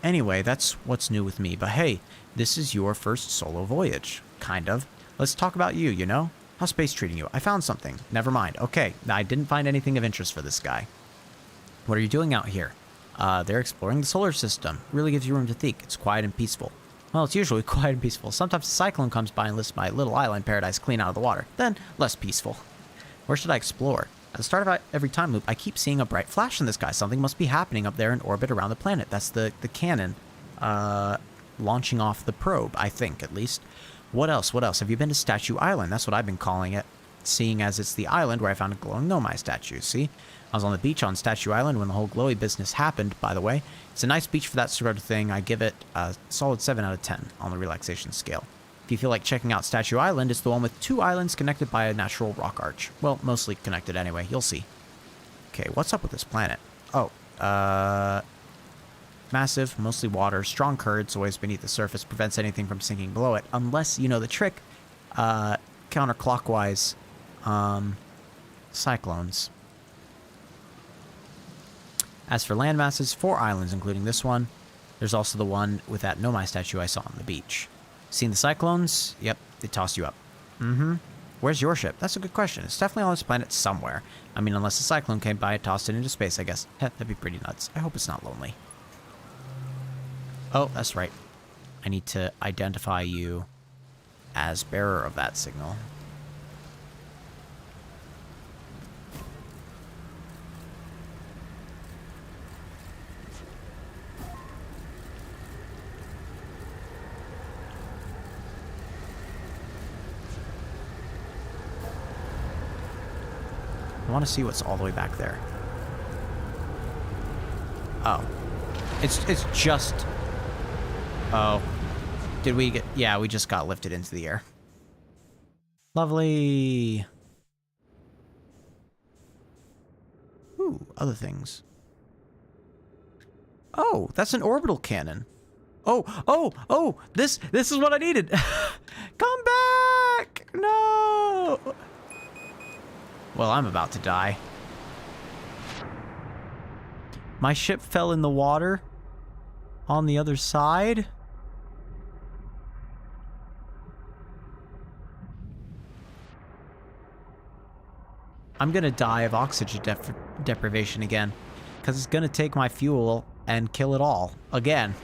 Anyway, that's what's new with me, but hey, this is your first solo voyage. Kind of. Let's talk about you, you know? How's space treating you? I found something. Never mind. Okay, I didn't find anything of interest for this guy. What are you doing out here? They're exploring the solar system. Really gives you room to think. It's quiet and peaceful. Well, it's usually quiet and peaceful. Sometimes a cyclone comes by and lifts my little island paradise clean out of the water. Then, less peaceful. Where should I explore? At the start of every time loop, I keep seeing a bright flash in the sky. Something must be happening up there in orbit around the planet. That's the cannon launching off the probe, I think, at least. What else? What else? Have you been to Statue Island? That's what I've been calling it, seeing as it's the island where I found a glowing Nomai statue. See? I was on the beach on Statue Island when the whole glowy business happened, by the way. It's a nice beach for that sort of thing. I give it a solid 7 out of 10 on the relaxation scale. If you feel like checking out Statue Island, it's the one with 2 islands connected by a natural rock arch. Well, mostly connected anyway. You'll see. Okay, what's up with this planet? Oh, massive, mostly water, strong currents always beneath the surface, prevents anything from sinking below it, unless you know the trick, counterclockwise, cyclones. As for land masses, 4 islands, including this one. There's also the one with that Nomai statue I saw on the beach. Seen the cyclones? Yep, they toss you up. Where's your ship? That's a good question. It's definitely on this planet somewhere. I mean, unless a cyclone came by and tossed it into space, I guess. That'd be pretty nuts. I hope it's not lonely. Oh, that's right. I need to identify you as bearer of that signal. I want to see what's all the way back there. Oh. It's just... Oh. Did we get... Yeah, we just got lifted into the air. Lovely. Ooh, other things. Oh, that's an orbital cannon. Oh, this is what I needed. Come back! No! Well, I'm about to die. My ship fell in the water on the other side. I'm gonna die of oxygen deprivation again, because it's gonna take my fuel and kill it all again.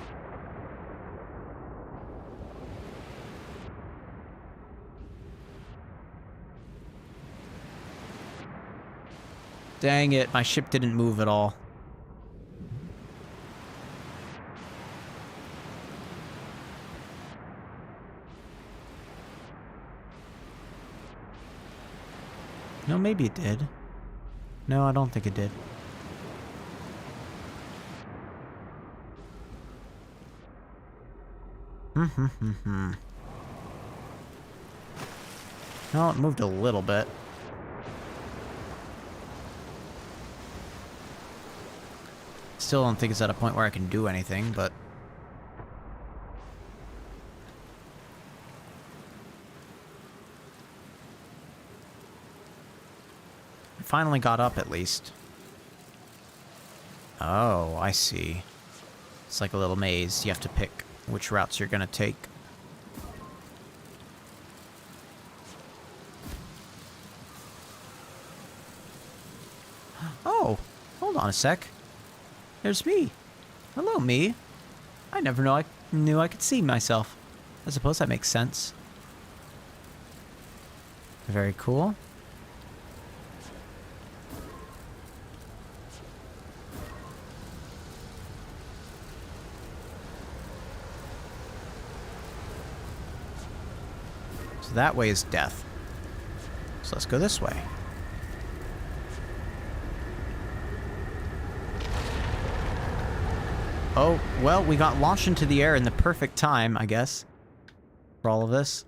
Dang it, my ship didn't move at all. No, maybe it did. No, I don't think it did. No, it moved a little bit. Still don't think it's at a point where I can do anything, but... I finally got up, at least. Oh, I see. It's like a little maze. You have to pick which routes you're gonna take. Oh, hold on a sec. There's me. Hello, me. I never knew I could see myself. I suppose that makes sense. Very cool. So that way is death. So let's go this way. Oh, well, we got launched into the air in the perfect time, I guess, for all of this.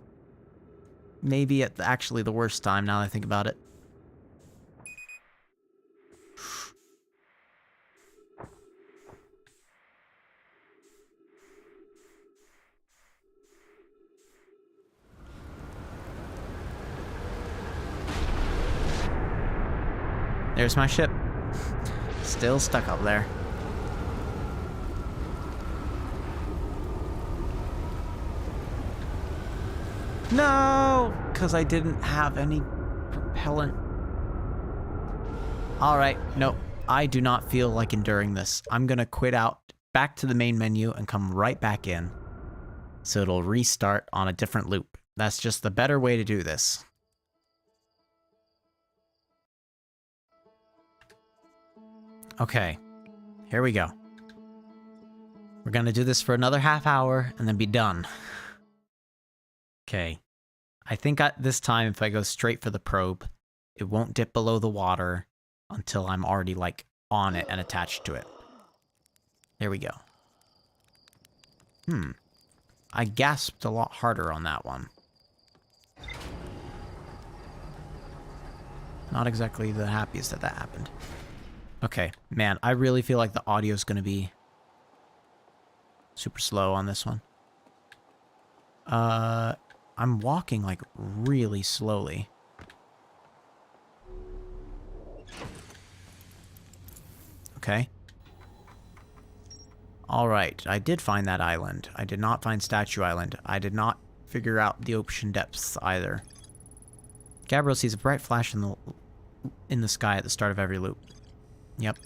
Maybe at actually the worst time, now that I think about it. There's my ship. Still stuck up there. No! Because I didn't have any propellant. Alright, nope. I do not feel like enduring this. I'm gonna quit out, back to the main menu, and come right back in. So it'll restart on a different loop. That's just the better way to do this. Okay, here we go. We're gonna do this for another half hour and then be done. Okay, I think this time if I go straight for the probe, it won't dip below the water until I'm already, like, on it and attached to it. There we go. I gasped a lot harder on that one. Not exactly the happiest that happened. Okay, man, I really feel like the audio is going to be super slow on this one. I'm walking, like, really slowly. Okay. Alright, I did find that island. I did not find Statue Island. I did not figure out the ocean depths either. Gabriel sees a bright flash in the sky at the start of every loop. Yep.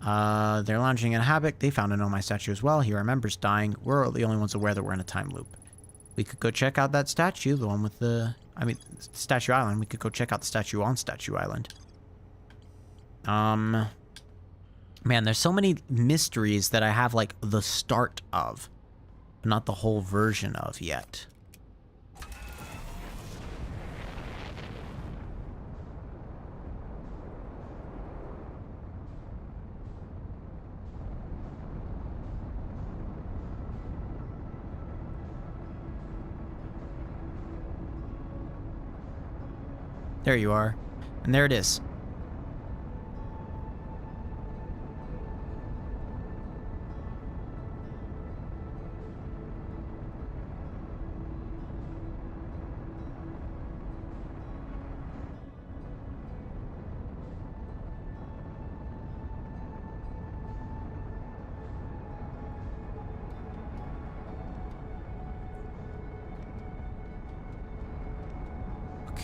They're lounging in a hammock. They found a Nomai statue as well. He remembers dying. We're the only ones aware that we're in a time loop. We could go check out that statue, the one with the... I mean, Statue Island. We could go check out the statue on Statue Island. Man, there's so many mysteries that I have, like, the start of, but not the whole version of yet. There you are. And there it is.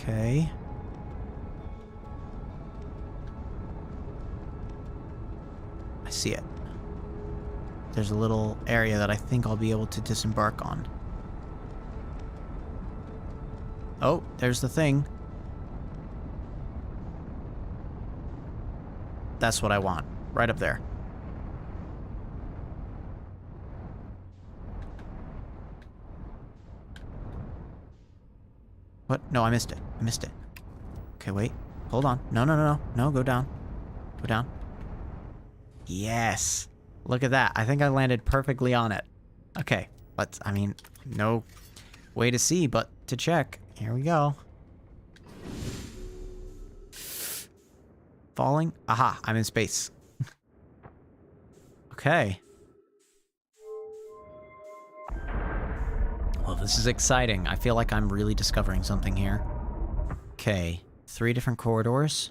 Okay. I see it. There's a little area that I think I'll be able to disembark on. Oh, there's the thing. That's what I want. Right up there. What? No, I missed it. I missed it. Okay, wait. Hold on. No, no, no, no. No, go down. Go down. Yes. Look at that. I think I landed perfectly on it. Okay. But, I mean, no way to see but to check. Here we go. Falling. Aha. I'm in space. Okay. Well, this is exciting. I feel like I'm really discovering something here. Okay. 3 different corridors.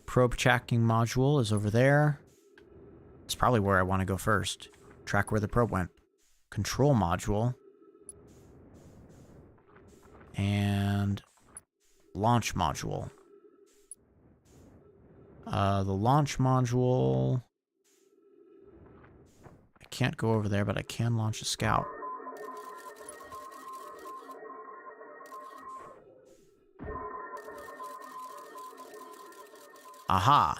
Probe tracking module is over there. It's probably where I want to go first. Track where the probe went. Control module. And launch module. The launch module... I can't go over there, but I can launch a scout. Aha!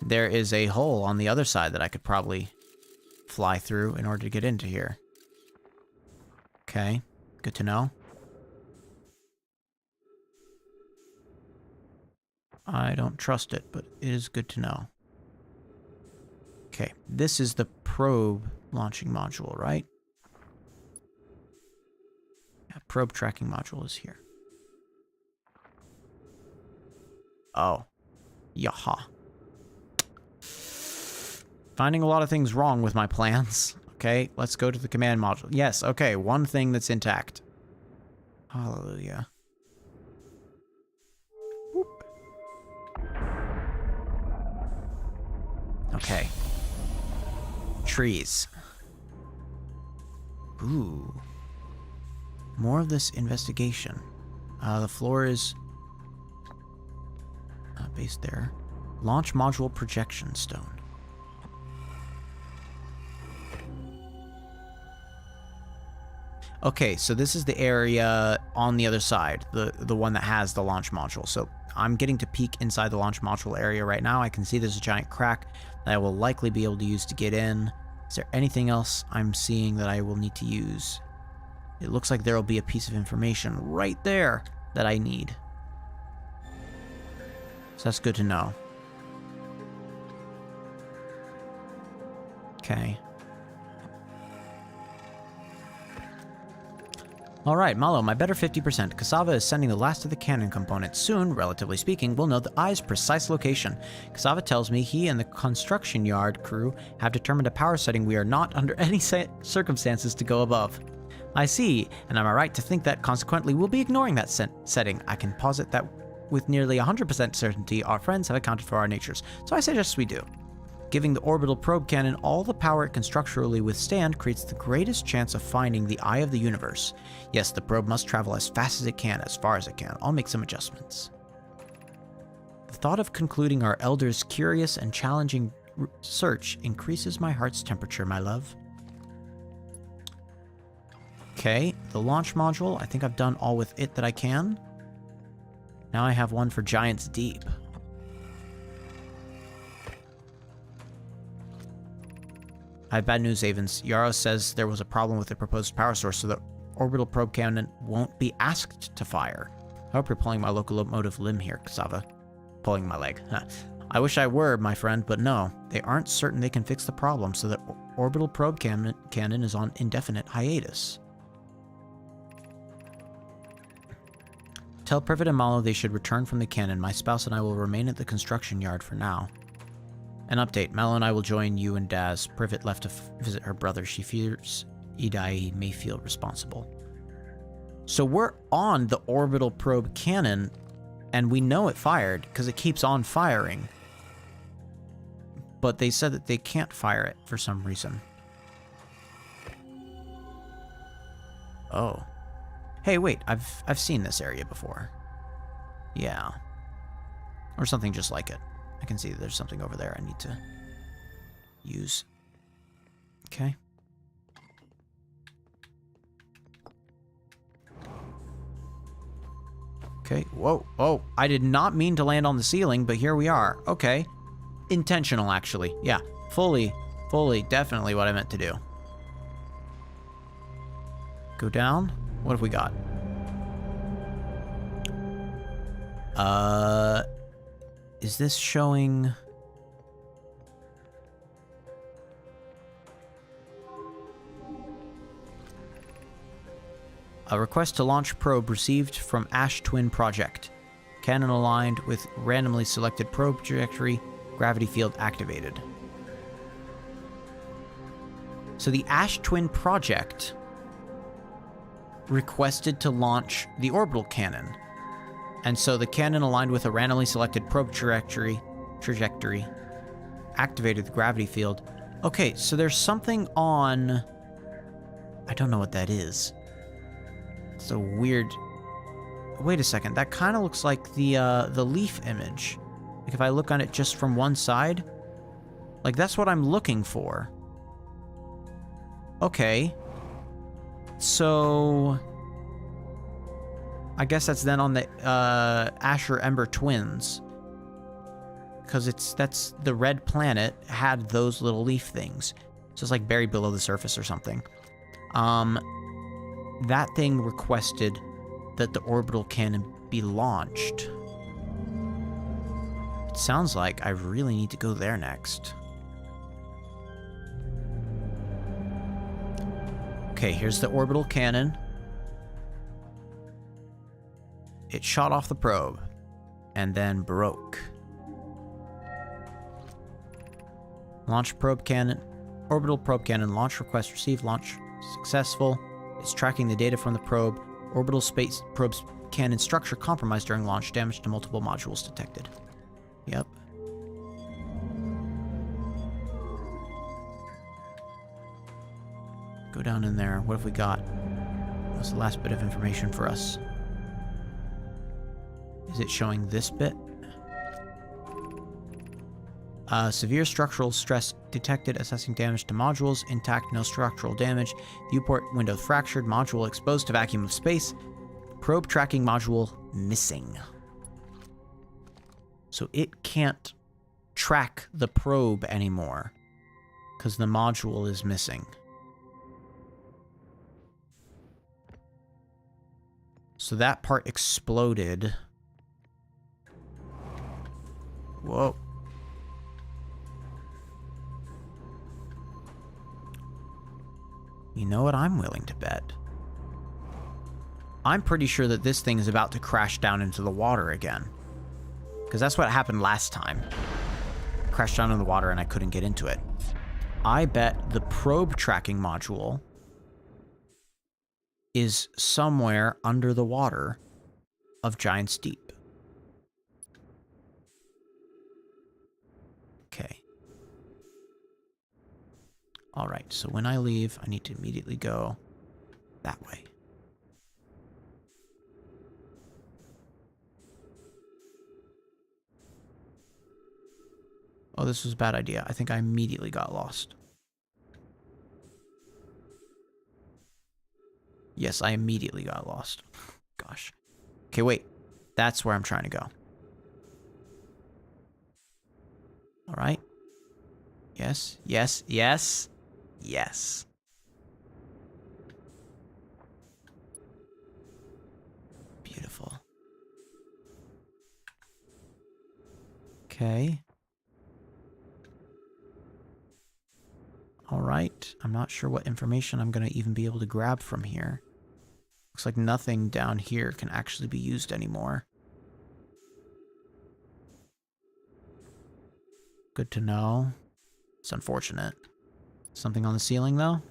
There is a hole on the other side that I could probably fly through in order to get into here. Okay, good to know. I don't trust it, but it is good to know. Okay, this is the probe launching module, right? Yeah, probe tracking module is here. Oh. Yaha. Finding a lot of things wrong with my plans. Okay, let's go to the command module. Yes, okay, one thing that's intact. Hallelujah. Whoop. Okay. Trees. Ooh. More of this investigation. The floor is based there. Launch module projection stone. Okay, so this is the area on the other side, the one that has the launch module. So I'm getting to peek inside the launch module area right now. I can see there's a giant crack that I will likely be able to use to get in. Is there anything else I'm seeing that I will need to use? It looks like there will be a piece of information right there that I need. So that's good to know. Okay. Alright, Malo, my better 50%. Cassava is sending the last of the cannon components. Soon, relatively speaking, we'll know the eye's precise location. Cassava tells me he and the construction yard crew have determined a power setting we are not under any circumstances to go above. I see, and am I right to think that consequently we'll be ignoring that setting? I can posit that with nearly 100% certainty our friends have accounted for our natures, so I suggest we do. Giving the orbital probe cannon all the power it can structurally withstand creates the greatest chance of finding the eye of the universe. Yes, the probe must travel as fast as it can, as far as it can. I'll make some adjustments. The thought of concluding our elder's curious and challenging search increases my heart's temperature, my love. Okay, the launch module. I think I've done all with it that I can. Now I have one for Giant's Deep. I have bad news, Avens. Yarrow says there was a problem with the proposed power source, so the orbital probe cannon won't be asked to fire. I hope you're pulling my locomotive limb here, Cassava. Pulling my leg. Huh. I wish I were, my friend, but no. They aren't certain they can fix the problem, so the orbital probe cannon is on indefinite hiatus. Tell Privet and Malo they should return from the cannon. My spouse and I will remain at the construction yard for now. An update. Malo and I will join you and Daz. Privet left to visit her brother. She fears Idai may feel responsible. So we're on the orbital probe cannon, and we know it fired because it keeps on firing. But they said that they can't fire it for some reason. Oh. Hey, wait. I've seen this area before. Yeah. Or something just like it. I can see there's something over there I need to use. Okay. Okay. Whoa. Whoa. I did not mean to land on the ceiling, but here we are. Okay. Intentional, actually. Yeah. Fully, definitely what I meant to do. Go down. What have we got? Is this showing... A request to launch probe received from Ash Twin Project. Cannon aligned with randomly selected probe trajectory. Gravity field activated. So the Ash Twin Project requested to launch the orbital cannon. And so the cannon aligned with a randomly selected probe trajectory, activated the gravity field. Okay, so there's something on... I don't know what that is. It's a weird... Wait a second, that kind of looks like the leaf image. Like if I look on it just from one side, like that's what I'm looking for. Okay. So... I guess that's then on the Asher Ember twins. Because that's the red planet had those little leaf things. So it's like buried below the surface or something. That thing requested that the orbital cannon be launched. It sounds like I really need to go there next. Okay, here's the orbital cannon. It shot off the probe, and then broke. Launch probe cannon. Orbital probe cannon launch request received. Launch successful. It's tracking the data from the probe. Orbital space probe's cannon structure compromised during launch. Damage to multiple modules detected. Yep. Go down in there. What have we got? What's the last bit of information for us? Is it showing this bit? Severe structural stress detected. Assessing damage to modules. Intact, no structural damage. Viewport window fractured. Module exposed to vacuum of space. Probe tracking module missing. So it can't track the probe anymore because the module is missing. So that part exploded. Whoa. You know what I'm willing to bet? I'm pretty sure that this thing is about to crash down into the water again. Because that's what happened last time. Crashed down in the water and I couldn't get into it. I bet the probe tracking module is somewhere under the water of Giant's Deep. Okay. Alright, so when I leave, I need to immediately go that way. Oh, this was a bad idea. I think I immediately got lost. Yes, I immediately got lost. Gosh. Okay, wait. That's where I'm trying to go. All right. Yes, yes, yes, yes. Beautiful. Okay. All right. I'm not sure what information I'm going to even be able to grab from here. Looks like nothing down here can actually be used anymore. Good to know. It's unfortunate. Something on the ceiling, though?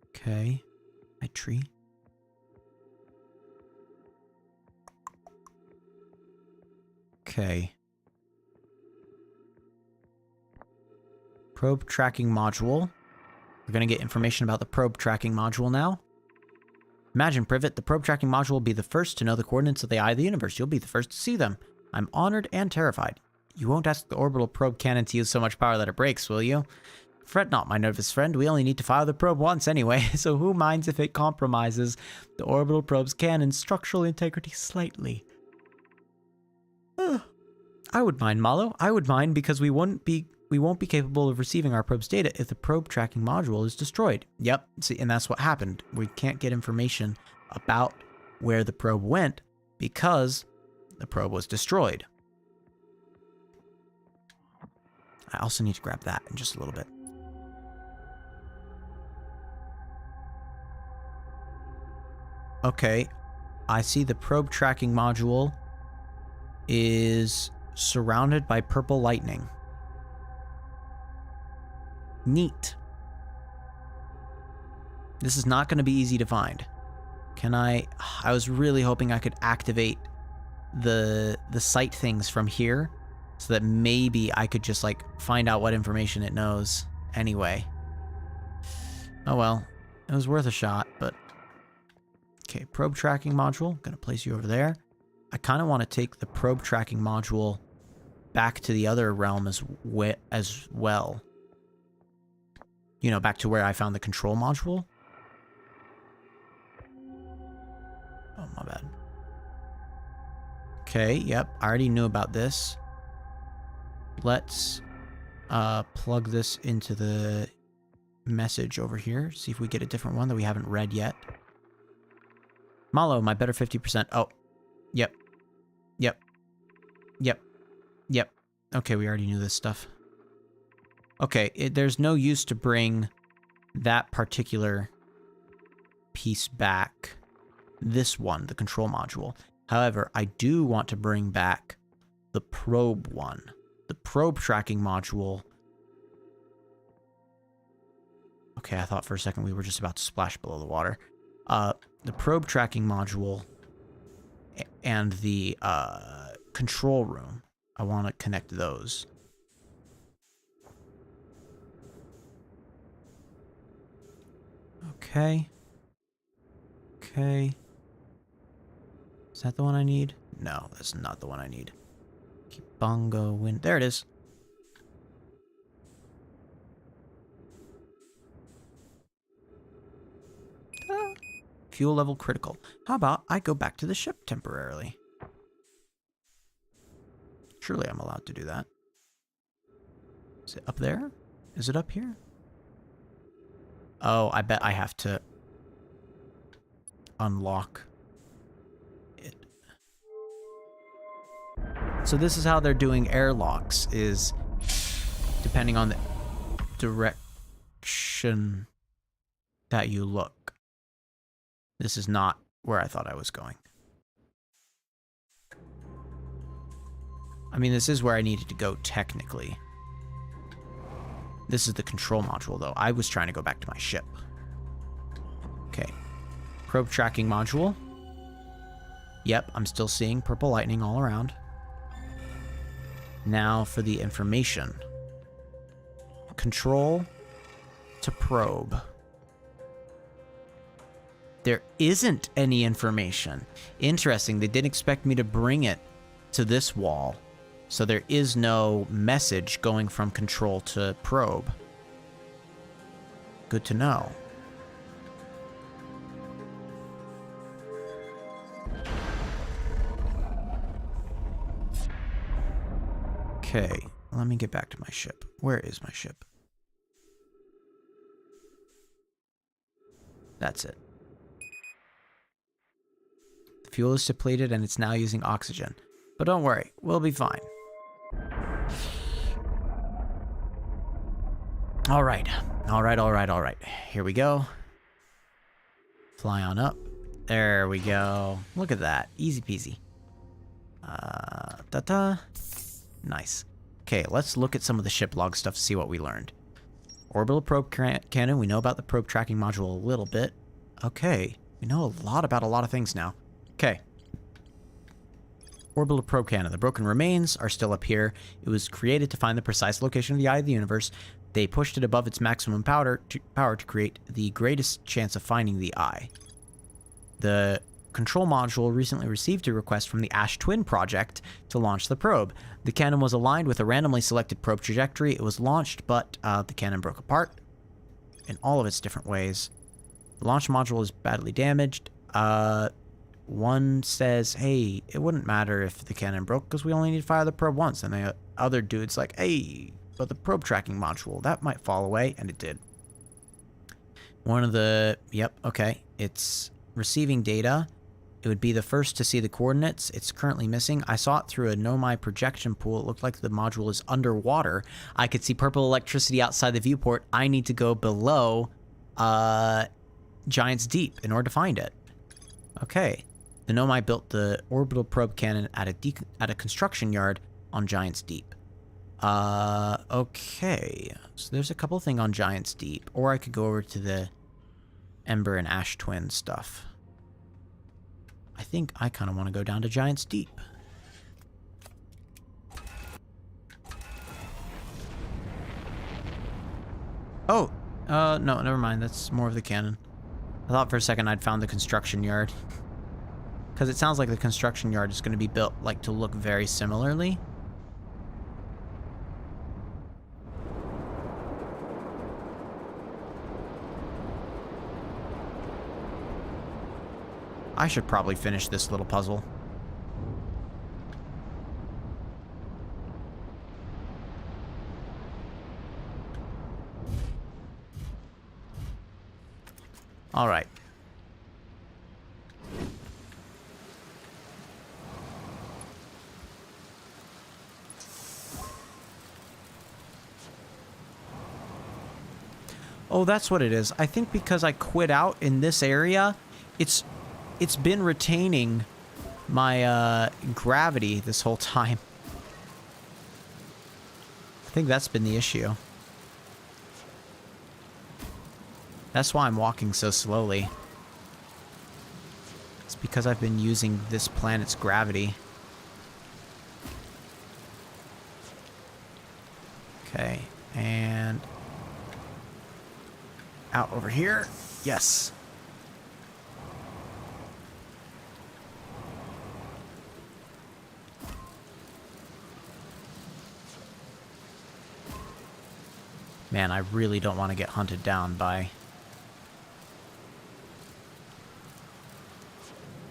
Okay. My tree. Okay. Probe tracking module. We're going to get information about the probe tracking module now. Imagine, Privet, the probe tracking module will be the first to know the coordinates of the eye of the universe. You'll be the first to see them. I'm honored and terrified. You won't ask the orbital probe cannon to use so much power that it breaks, will you? Fret not, my nervous friend. We only need to fire the probe once anyway, so who minds if it compromises the orbital probe's cannon's structural integrity slightly? I would mind, Malo. I would mind because we won't be capable of receiving our probe's data if the probe tracking module is destroyed. Yep, see, and that's what happened. We can't get information about where the probe went because the probe was destroyed. I also need to grab that in just a little bit. Okay, I see the probe tracking module is surrounded by purple lightning. Neat. This is not going to be easy to find. Can I was really hoping I could activate the sight things from here so that maybe I could just like find out what information it knows anyway. Oh well, it was worth a shot, but okay, probe tracking module, gonna place you over there. I kind of want to take the probe tracking module back to the other realm as well. You know, back to where I found the control module. Oh, my bad. Okay, yep, I already knew about this. Let's plug this into the message over here. See if we get a different one that we haven't read yet. Malo, my better 50%. Oh, yep. Yep. Yep. Yep. Okay, we already knew this stuff. Okay, there's no use to bring that particular piece back. This one, the control module. However, I do want to bring back the probe one. The probe tracking module. Okay, I thought for a second we were just about to splash below the water. The probe tracking module and the control room. I want to connect those. Okay. Okay. Is that the one I need? No, that's not the one I need. Bongo wind. There it is. Fuel level critical. How about I go back to the ship temporarily? Surely I'm allowed to do that. Is it up there? Is it up here? Oh, I bet I have to unlock it. So this is how they're doing airlocks, is depending on the direction that you look. This is not where I thought I was going. I mean, this is where I needed to go technically. This is the control module, though. I was trying to go back to my ship. Okay. Probe tracking module. Yep, I'm still seeing purple lightning all around. Now for the information. Control to probe. There isn't any information. Interesting, they didn't expect me to bring it to this wall. So there is no message going from control to probe. Good to know. Okay, let me get back to my ship. Where is my ship? That's it. The fuel is depleted and it's now using oxygen. But don't worry, we'll be fine. All right. Here we go. Fly on up. There we go. Look at that. Easy peasy. Nice. Okay, let's look at some of the ship log stuff to see what we learned. Orbital probe cannon. We know about the probe tracking module a little bit. Okay. We know a lot about a lot of things now. Okay. Orbital probe cannon. The broken remains are still up here. It was created to find the precise location of the eye of the universe. They pushed it above its maximum power to create the greatest chance of finding the eye. The control module recently received a request from the Ash Twin project to launch the probe. The cannon was aligned with a randomly selected probe trajectory. It was launched, but the cannon broke apart in all of its different ways. The launch module is badly damaged. One says, hey, it wouldn't matter if the cannon broke because we only need to fire the probe once. And the other dude's like, hey, but the probe tracking module, that might fall away. And it did. One of the, yep, okay. It's receiving data. It would be the first to see the coordinates. It's currently missing. I saw it through a Nomai projection pool. It looked like the module is underwater. I could see purple electricity outside the viewport. I need to go below Giant's Deep in order to find it. Okay. The Nomai built the orbital probe cannon at a construction yard on Giant's Deep. Okay. So there's a couple things on Giant's Deep. Or I could go over to the Ember and Ash Twin stuff. I think I kind of want to go down to Giant's Deep. Oh, no, never mind. That's more of the cannon. I thought for a second I'd found the construction yard. Because it sounds like the construction yard is going to be built, like, to look very similarly. I should probably finish this little puzzle. All right. Oh, that's what it is. I think because I quit out in this area, it's been retaining my gravity this whole time. I think that's been the issue. That's why I'm walking so slowly. It's because I've been using this planet's gravity. Okay, and out over here. Yes. Man, I really don't want to get hunted down by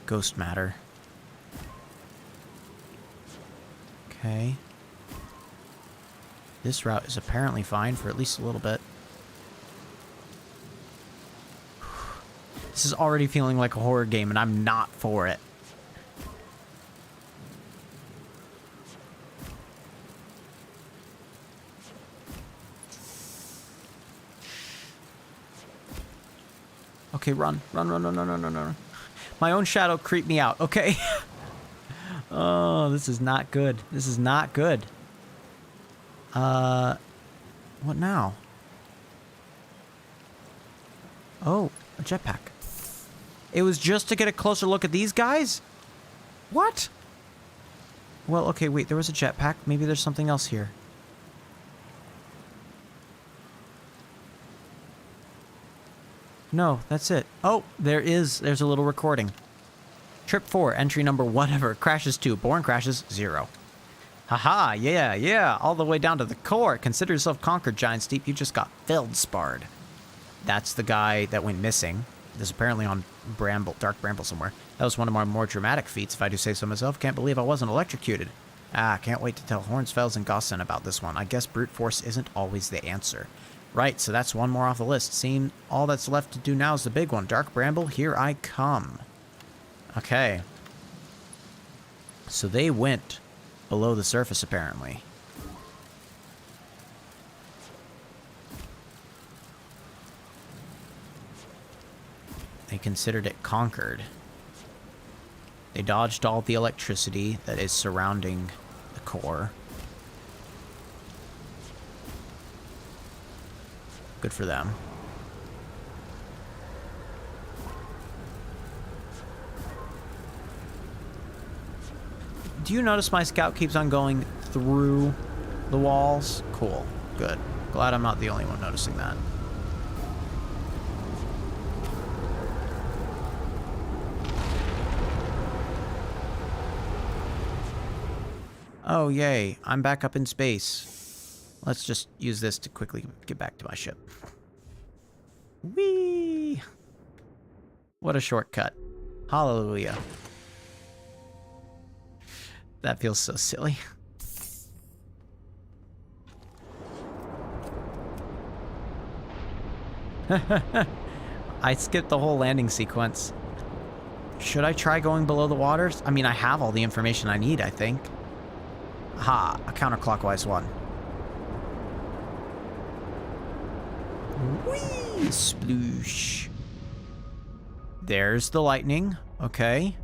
ghost matter. Okay. This route is apparently fine for at least a little bit. This is already feeling like a horror game, and I'm not for it. Okay, run. Run, run, run, run, run, run, run. My own shadow creeped me out. Okay. Oh, this is not good. This is not good. What now? Oh, a jetpack. It was just to get a closer look at these guys? What? Well, okay, wait, there was a jetpack. Maybe there's something else here. No, that's it. Oh, there's a little recording. Trip 4, entry number whatever, crashes 2, born crashes 0. Haha, yeah, all the way down to the core. Consider yourself conquered, Giant Steep. You just got feldsparred. That's the guy that went missing. This is apparently on Dark Bramble somewhere. That was one of my more dramatic feats, if I do say so myself. Can't believe I wasn't electrocuted. Can't wait to tell Hornsfels and Gosson about this one. I guess brute force isn't always the answer. Right, so that's one more off the list. Seeing all that's left to do now is the big one. Dark Bramble, here I come. Okay. So they went below the surface, apparently. They considered it conquered. They dodged all the electricity that is surrounding the core. Good for them. Do you notice my scout keeps on going through the walls? Cool. Good. Glad I'm not the only one noticing that. Oh, yay. I'm back up in space. Let's just use this to quickly get back to my ship. Whee! What a shortcut. Hallelujah. That feels so silly. I skipped the whole landing sequence. Should I try going below the waters? I mean, I have all the information I need, I think. Ha, a counterclockwise one. Whee! Sploosh. There's the lightning. Okay.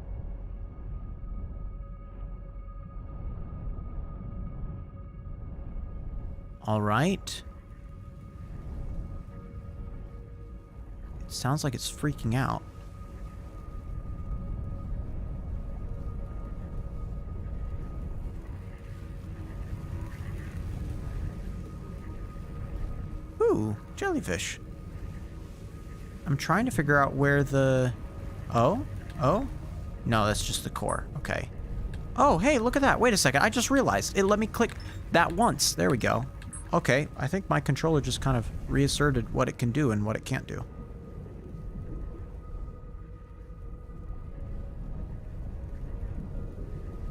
All right. It sounds like it's freaking out. Ooh, jellyfish. I'm trying to figure out where the... Oh? Oh? No, that's just the core. Okay. Oh, hey, look at that. Wait a second. I just realized. It let me click that once. There we go. Okay, I think my controller just kind of reasserted what it can do and what it can't do.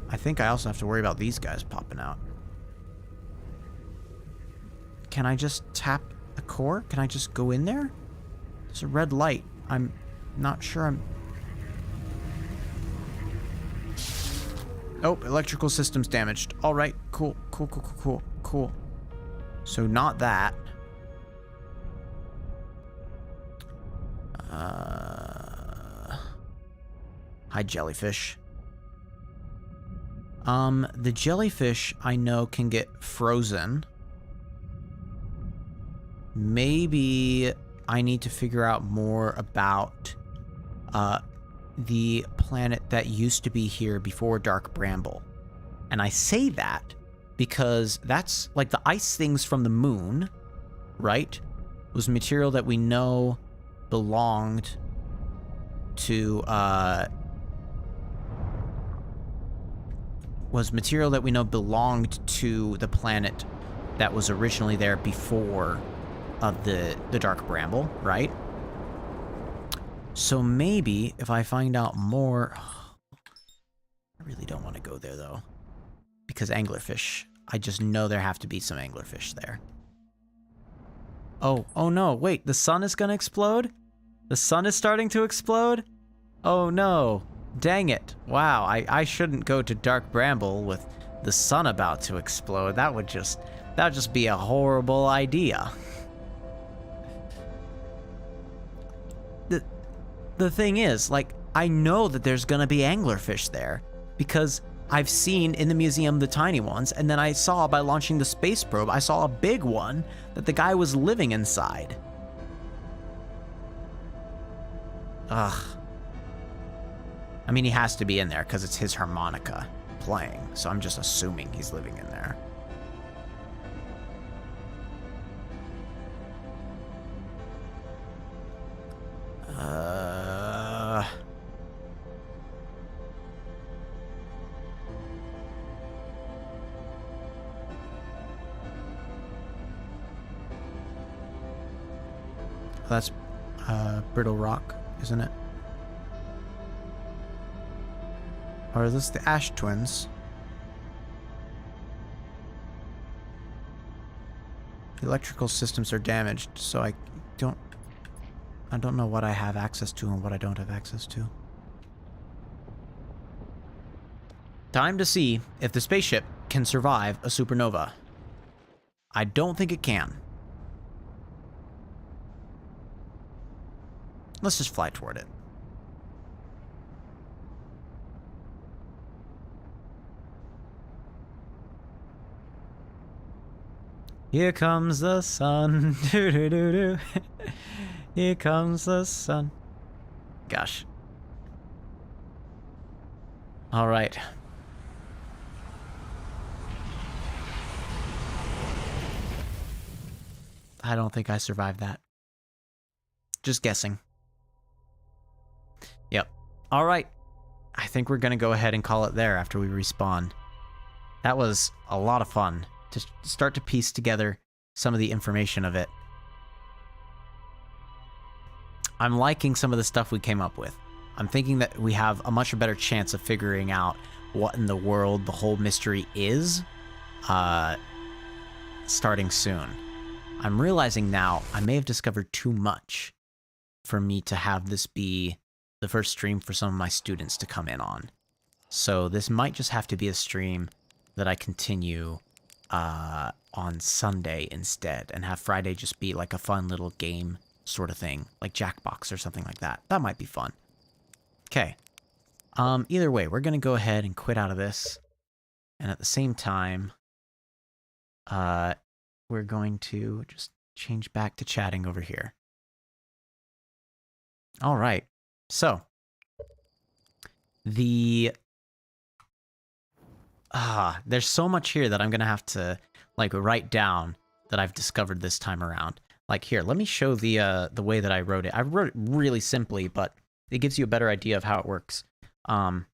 I think I also have to worry about these guys popping out. Can I just tap the core? Can I just go in there? There's a red light. I'm not sure I'm... Oh, electrical system's damaged. All right, cool. So not that. Hi, jellyfish. The jellyfish I know can get frozen. Maybe I need to figure out more about the planet that used to be here before Dark Bramble. And I say that because that's like the ice things from the moon, right? Was material that we know belonged to, the planet that was originally there before the Dark Bramble, right? So maybe if I find out more... I really don't want to go there, though. Because anglerfish. I just know there have to be some anglerfish there. Oh no, wait, the sun is gonna explode? The sun is starting to explode? Oh no, dang it. Wow, I shouldn't go to Dark Bramble with the sun about to explode. That would just be a horrible idea. The thing is, like, I know that there's gonna be anglerfish there because I've seen in the museum the tiny ones, and then I saw by launching the space probe, I saw a big one that the guy was living inside. Ugh. I mean, he has to be in there because it's his harmonica playing, so I'm just assuming he's living in there. That's brittle rock, isn't it? Or is this the Ash Twins? The electrical systems are damaged, so I don't know what I have access to and what I don't have access to. Time to see if the spaceship can survive a supernova. I don't think it can. Let's just fly toward it. Here comes the sun. Doo doo doo doo. Here comes the sun. Gosh. All right. I don't think I survived that. Just guessing. Yep. All right. I think we're going to go ahead and call it there after we respawn. That was a lot of fun to start to piece together some of the information of it. I'm liking some of the stuff we came up with. I'm thinking that we have a much better chance of figuring out what in the world the whole mystery is, starting soon. I'm realizing now I may have discovered too much for me to have this be the first stream for some of my students to come in on. So this might just have to be a stream that I continue on Sunday instead, and have Friday just be like a fun little game sort of thing, like Jackbox or something like that. That might be fun. Okay. Either way, we're going to go ahead and quit out of this. And at the same time, we're going to just change back to chatting over here. All right. So, there's so much here that I'm going to have to, like, write down that I've discovered this time around. Like, here, let me show the way that I wrote it. I wrote it really simply, but it gives you a better idea of how it works. So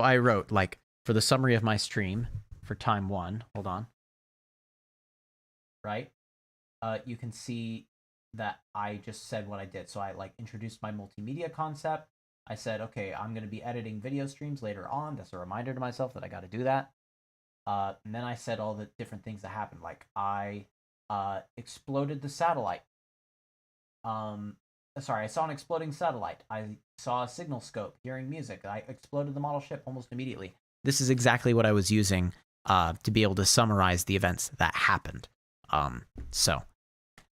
I wrote, like, for the summary of my stream for time 1, hold on. Right? You can see that I just said what I did. So I, like, introduced my multimedia concept. I said, okay, I'm going to be editing video streams later on. That's a reminder to myself that I got to do that. And then I said all the different things that happened. Like, I exploded the satellite. Sorry, I saw an exploding satellite. I saw a signal scope, hearing music. I exploded the model ship almost immediately. This is exactly what I was using to be able to summarize the events that happened. So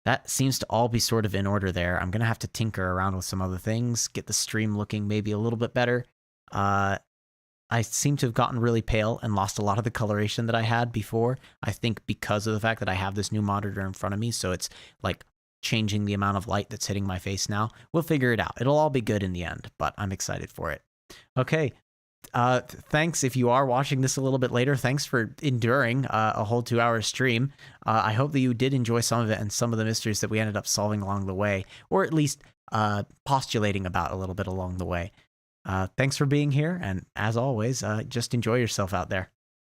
that seems to all be sort of in order there. I'm going to have to tinker around with some other things, get the stream looking maybe a little bit better. I seem to have gotten really pale and lost a lot of the coloration that I had before. I think because of the fact that I have this new monitor in front of me, so it's like changing the amount of light that's hitting my face now. We'll figure it out. It'll all be good in the end, but I'm excited for it. Okay. Thanks if you are watching this a little bit later. Thanks for enduring a whole 2-hour stream. I hope that you did enjoy some of it and some of the mysteries that we ended up solving along the way, or at least postulating about a little bit along the way. Thanks for being here, and as always, just enjoy yourself out there.